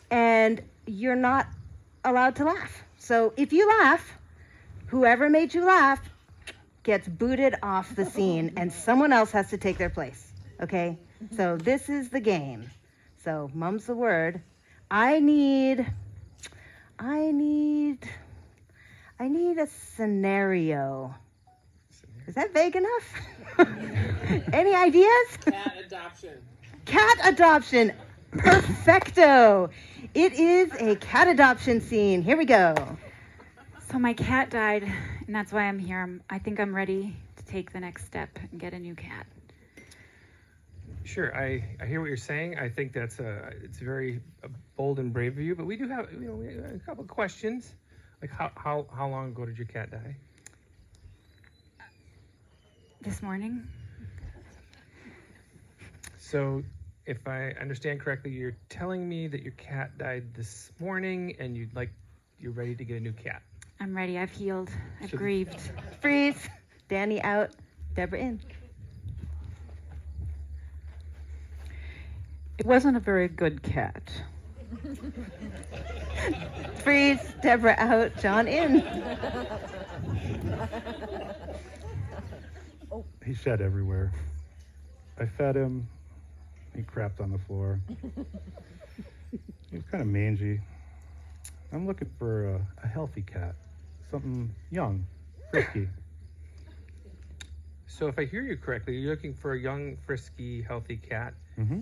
and you're not allowed to laugh. So if you laugh, whoever made you laugh gets booted off the scene, and someone else has to take their place. Okay? So this is the game. So mum's the word. I need a scenario. Is that vague enough? Any ideas? Cat adoption. Cat adoption. Perfecto. It is a cat adoption scene. Here we go. So my cat died, and that's why I'm here. I think I'm ready to take the next step and get a new cat. Sure, I hear what you're saying. I think that's it's very bold and brave of you. But we do have we have a couple of questions. Like how long ago did your cat die? This morning? So, if I understand correctly, you're telling me that your cat died this morning, and you're ready to get a new cat. I'm ready. I've healed. I've So- grieved. Freeze. Danny out. Deborah in. It wasn't a very good cat. Freeze, Deborah out, John in. He shed everywhere. I fed him. He crapped on the floor. He was kind of mangy. I'm looking for a healthy cat, something young, frisky. So if I hear you correctly, you're looking for a young, frisky, healthy cat. Mm-hmm.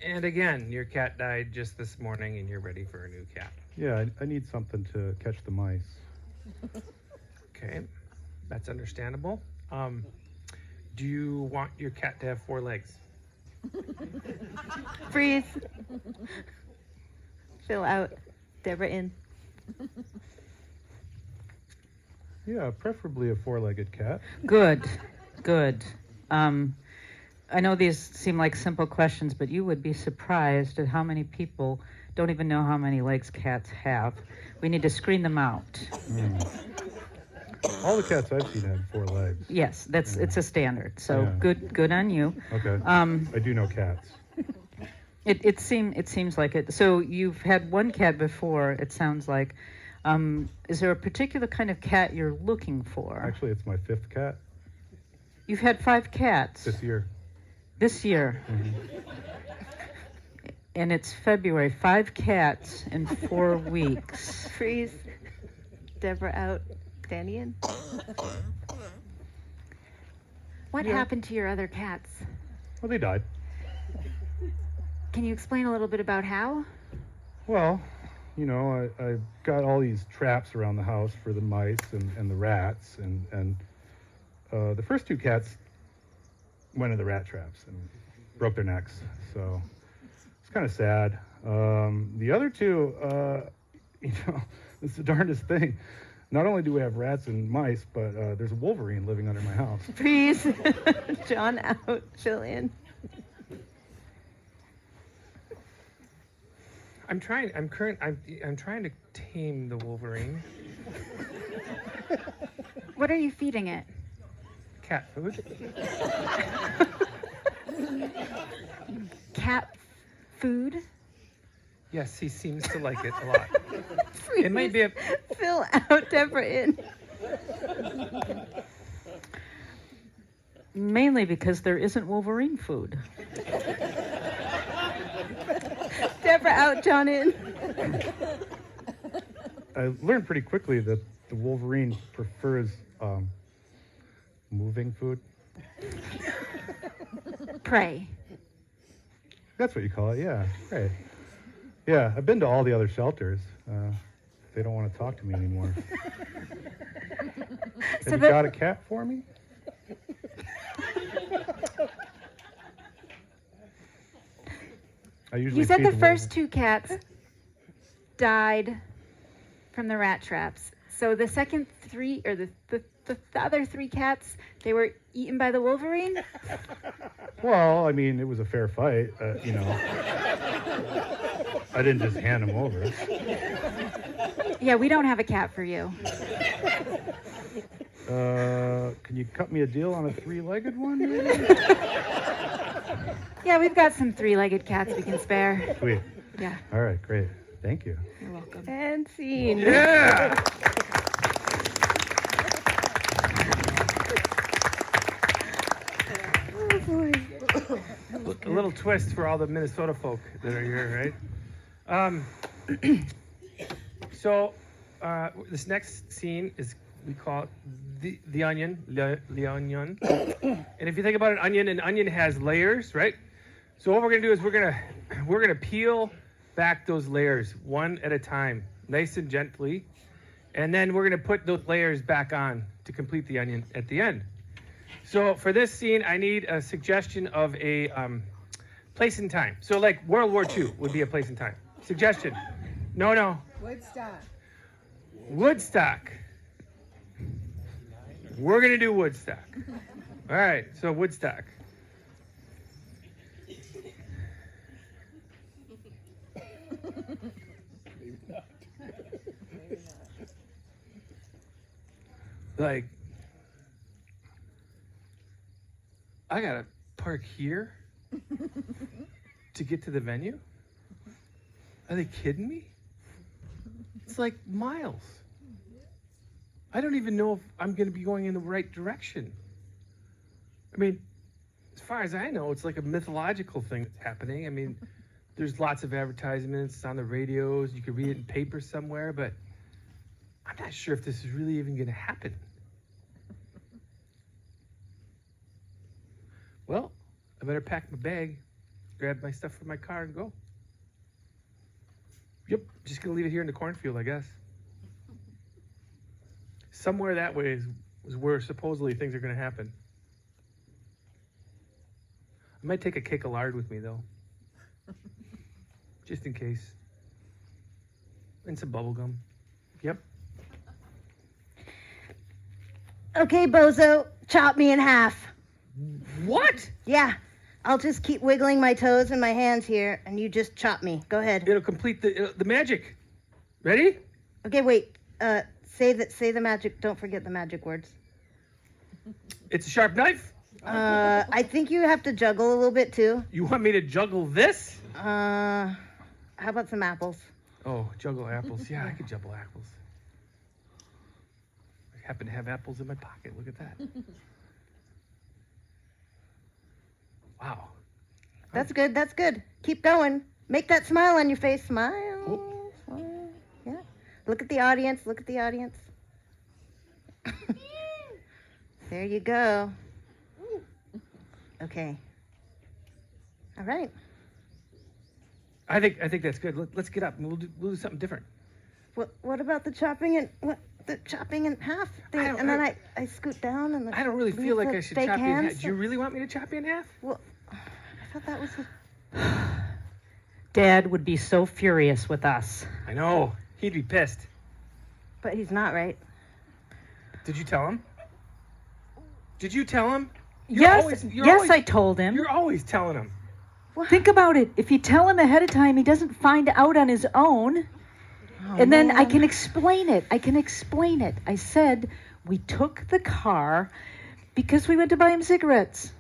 And again, your cat died just this morning and you're ready for a new cat. Yeah, I need something to catch the mice. Okay, that's understandable. Do you want your cat to have 4 legs? Freeze. Phil out, Deborah in. Yeah, preferably a 4-legged cat. Good, good. I know these seem like simple questions, but you would be surprised at how many people don't even know how many legs cats have. We need to screen them out. All the cats I've seen had 4 legs. Yes, it's a standard. So Yeah. good on you. Okay. I do know cats. It seems like it. So you've had one cat before. It sounds like. Is there a particular kind of cat you're looking for? Actually, it's my 5th cat You've had 5 cats this year. this year, and it's February. 5 cats in 4 weeks. Freeze, Deborah out, Danny in. What happened to your other cats? Well, they died. Can you explain a little bit about how? Well, you know, I got all these traps around the house for the mice and the rats, and the first 2 cats went in the rat traps and broke their necks. So it's kind of sad. The other 2, you know, it's the darndest thing. Not only do we have rats and mice, but there's a wolverine living under my house. Freeze, John out, Phil in. I'm trying to tame the Wolverine. What are you feeding it? Cat food. Cat food? Yes, he seems to like it a lot. It might be a Phil out, Deborah in. Mainly because there isn't Wolverine food. Deborah out, John in. I learned pretty quickly that the wolverine prefers moving food. Prey. That's what you call it, yeah. Right. Yeah, I've been to all the other shelters. They don't want to talk to me anymore. Have you got a cat for me? I usually You said feed the first 2 cats died from the rat traps. So the second 3, or the other 3 cats, they were eaten by the wolverine? Well, I mean, it was a fair fight, you know. I didn't just hand them over. Yeah, we don't have a cat for you. Can you cut me a deal on a 3-legged one, maybe? Yeah, we've got some 3-legged cats we can spare. Sweet. Yeah. All right, great. Thank you. You're welcome. And scene. yeah. Oh boy. A little twist for all the Minnesota folk that are here, right? So this next scene is, we call it the onion, le onion. And if you think about an onion has layers, right? So what we're gonna do is we're gonna peel back those layers one at a time, nice and gently, and then we're gonna put those layers back on to complete the onion at the end. So for this scene, I need a suggestion of a place and time. So like World War II would be a place and time. Suggestion. No. Woodstock. Woodstock. We're going to do Woodstock. All right, so Woodstock. Like, I got to park here to get to the venue? Are they kidding me? It's like miles. I don't even know if I'm going to be going in the right direction. I mean, as far as I know, it's like a mythological thing that's happening. I mean, there's lots of advertisements on the radios. You can read it in papers somewhere, but I'm not sure if this is really even going to happen. Well, I better pack my bag, grab my stuff from my car, and go. Yep, just going to leave it here in the cornfield, I guess. Somewhere that way is where supposedly things are going to happen. I might take a cake of lard with me, though. Just in case. And some bubble gum. Yep. Okay, bozo, chop me in half. What? Yeah, I'll just keep wiggling my toes and my hands here, and you just chop me. Go ahead. It'll complete the magic. Ready? Okay, wait. Say the magic. Don't forget the magic words. It's a sharp knife. I think you have to juggle a little bit too. You want me to juggle this? How about some apples? Oh, juggle apples. Yeah, I could juggle apples. I happen to have apples in my pocket. Look at that. Wow. That's good. That's good. Keep going. Make that smile on your face. Smile. Oh. Smile. Yeah. Look at the audience. Look at the audience. There you go. Okay. All right. I think that's good. Let's get up and we'll do something different. What about the chopping in half thing? And then I scoot down and I don't really feel like I should chop you in half. Do you really want me to chop you in half? Well, I thought that was. Dad would be so furious with us. I know. He'd be pissed. But he's not, right? Did you tell him? Did you tell him? Yes, I told him. You're always telling him. Think about it. If you tell him ahead of time, he doesn't find out on his own. And then I can explain it. I said we took the car because we went to buy him cigarettes.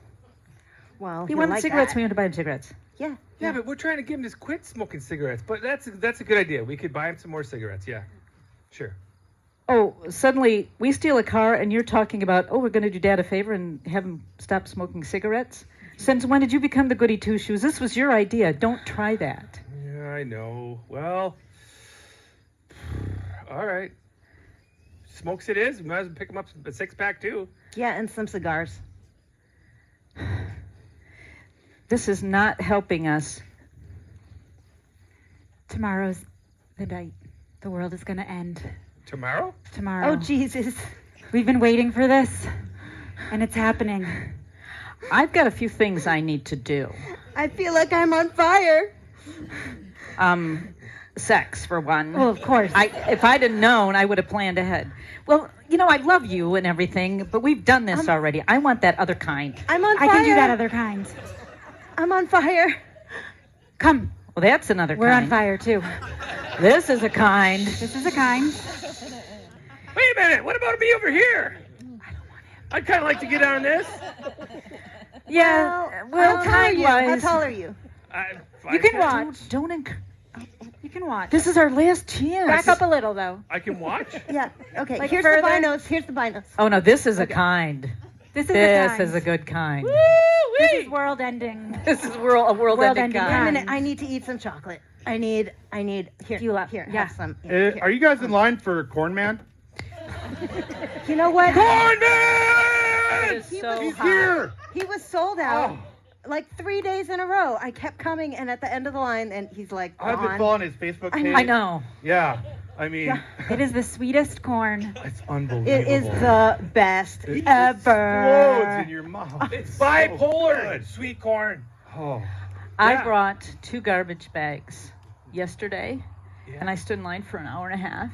Well, He wanted cigarettes. We went to buy him cigarettes. Yeah. Yeah, but we're trying to get him to quit smoking cigarettes. But that's a good idea. We could buy him some more cigarettes. Yeah, sure. Oh, suddenly we steal a car and you're talking about, we're going to do Dad a favor and have him stop smoking cigarettes? Since when did you become the goody two-shoes? This was your idea. Don't try that. Yeah, I know. Well, all right. Smokes it is. We might as well pick him up a six-pack, too. Yeah, and some cigars. This is not helping us. Tomorrow's the night. The world is going to end. Tomorrow? Tomorrow. Oh, Jesus. We've been waiting for this, and it's happening. I've got a few things I need to do. I feel like I'm on fire. Sex, for one. Well, of course. If I'd have known, I would have planned ahead. Well, I love you and everything, but we've done this already. I want that other kind. I'm on fire. I can do that other kind. I'm on fire. Come. Well, that's another We're kind. on fire, too. This is a kind. This is a kind. Wait a minute. What about me over here? I'd kind of like to get on this. Yeah, Well, how tall are you? How kind-wise. tall are you? You can watch. Don't You can watch. This is our last chance. Back up a little, though. I can watch? Yeah. Okay. Like Here's further? the binos. Here's the binos. Oh, no, this is a kind. This is a This kind. is a good kind. This is world ending. This is a world-ending World-ending Wait a kind. minute. I need to eat some chocolate. I need. Here. You love- Here. yeah. Have some. Are you guys in line for Corn Man? You know what? It is so He's hot. here! He was sold out. Like 3 days in a row. I kept coming, and at the end of the line, and he's like, I've been gone. following his Facebook page. I know. Yeah, I mean, It is the sweetest corn. it's unbelievable. It is the best It ever. explodes in your mouth. It's so bipolar. good. Sweet corn. Oh, I Yeah. brought 2 garbage bags yesterday, Yeah. and I stood in line for an hour and a half.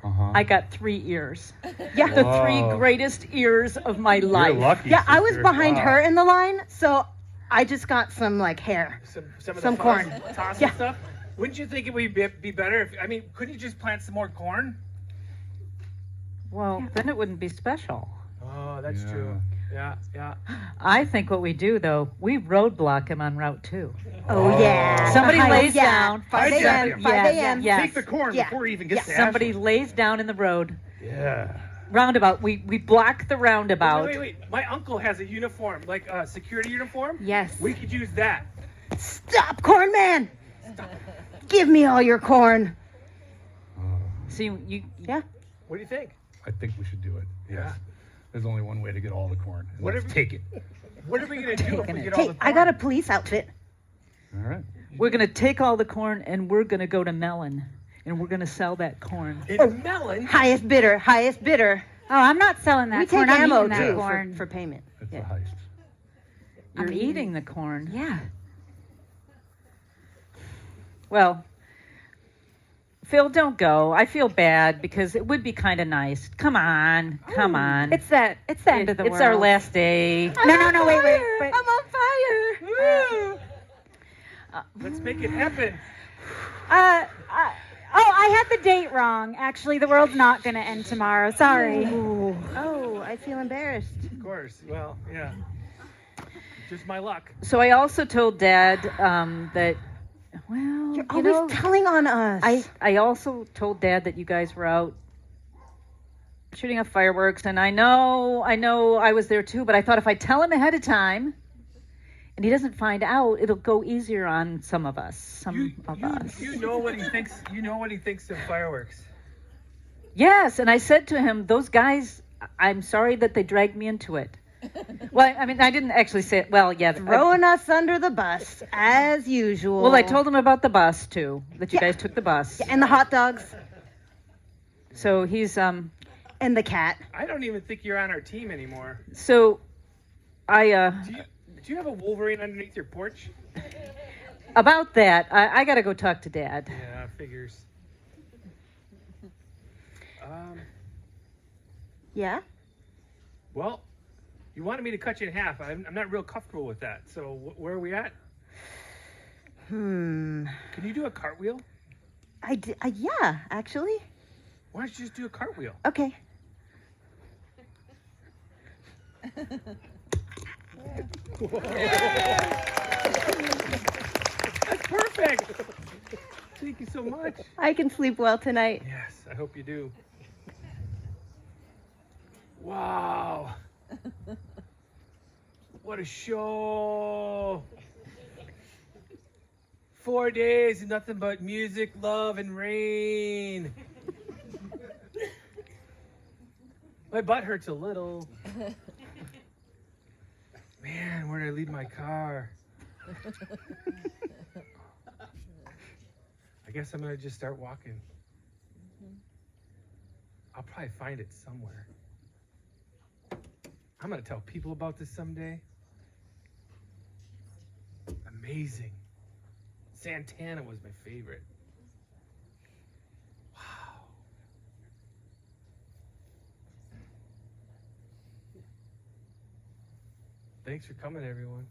uh-huh. I got 3 ears. Yeah. The Wow. 3 greatest ears of my life. You're lucky. Yeah, I was sister. behind Wow. her in the line, so I just got some like hair. Some of Some the corn. toss Yeah. and stuff. Wouldn't you think it would be better if, couldn't you just plant some more corn? Well, then it wouldn't be special. Oh, that's Yeah. true. Yeah. I think what we do, though, we roadblock him on Route 2. Oh, yeah. Somebody Hi- lays yeah. down. 5 a.m. Hijack 5 him. a.m. Yes. Take the corn Yeah. before he even gets to Somebody Ashland. lays down in the road. Yeah. Roundabout. We block the roundabout. Wait. My uncle has a uniform, like a security uniform. Yes. We could use that. Stop, corn man. Give me all your corn. See, you. Yeah. What do you think? I think we should do it. Yes. There's only one way to get all the corn. and What let's if- take it? What are we gonna do if we get all Hey, the corn? I got a police outfit. All right. We're gonna take all the corn and we're gonna go to Melon and we're gonna sell that corn. In melon. Highest bidder. Oh, I'm not selling that We corn. take I'm ammo eating that too corn. for payment. It's Yeah. a heist. You're eating the corn. Yeah. Well, Phil, don't go. I feel bad because it would be kind of nice. Come on. It's the end of the world. It's our last day. No, wait. I'm on fire. Let's make it happen. I had the date wrong. Actually, the world's not going to end tomorrow. Sorry. Oh, I feel embarrassed. Of course. Well, yeah. Just my luck. So I also told Dad that, well, You're you always know, telling on us. I also told Dad that you guys were out shooting off fireworks, and I know I was there too, but I thought if I tell him ahead of time and he doesn't find out, it'll go easier on some of us. You know what he thinks. You know what he thinks of fireworks. Yes, and I said to him, those guys, I'm sorry that they dragged me into it. Well, I mean, I didn't actually say it. Well, yeah. Throwing us under the bus, as usual. Well, I told him about the bus too, that you Yeah. guys took the bus. Yeah, and the hot dogs So he's and the cat. I don't even think you're on our team anymore. so I Do you have a Wolverine underneath your porch? about that, I got to go talk to Dad. Yeah, figures. Yeah. Well, you wanted me to cut you in half. I'm not real comfortable with that. So where are we at? Can you do a cartwheel? Yeah, actually. Why don't you just do a cartwheel? Okay. That's perfect. Thank you so much. I can sleep well tonight. Yes, I hope you do. Wow. What a show. 4 days and nothing but music, love, and rain. My butt hurts a little. Man, where did I leave my car? I guess I'm gonna just start walking. I'll probably find it somewhere. I'm gonna tell people about this someday. Amazing. Santana was my favorite. Wow. Thanks for coming, everyone.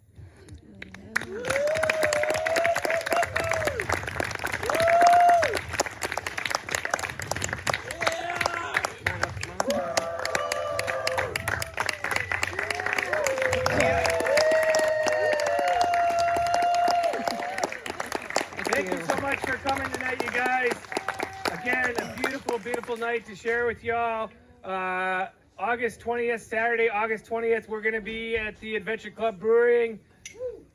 Thank you so much for coming tonight, you guys. Again, a beautiful, beautiful night to share with y'all. August 20th, Saturday, August 20th, we're going to be at the Adventure Club Brewing.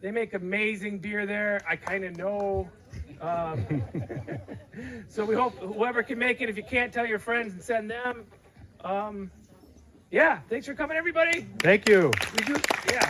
They make amazing beer there. I kind of know. So we hope whoever can make it, if you can't, tell your friends and send them. Yeah, thanks for coming, everybody. Thank you. We do, yeah.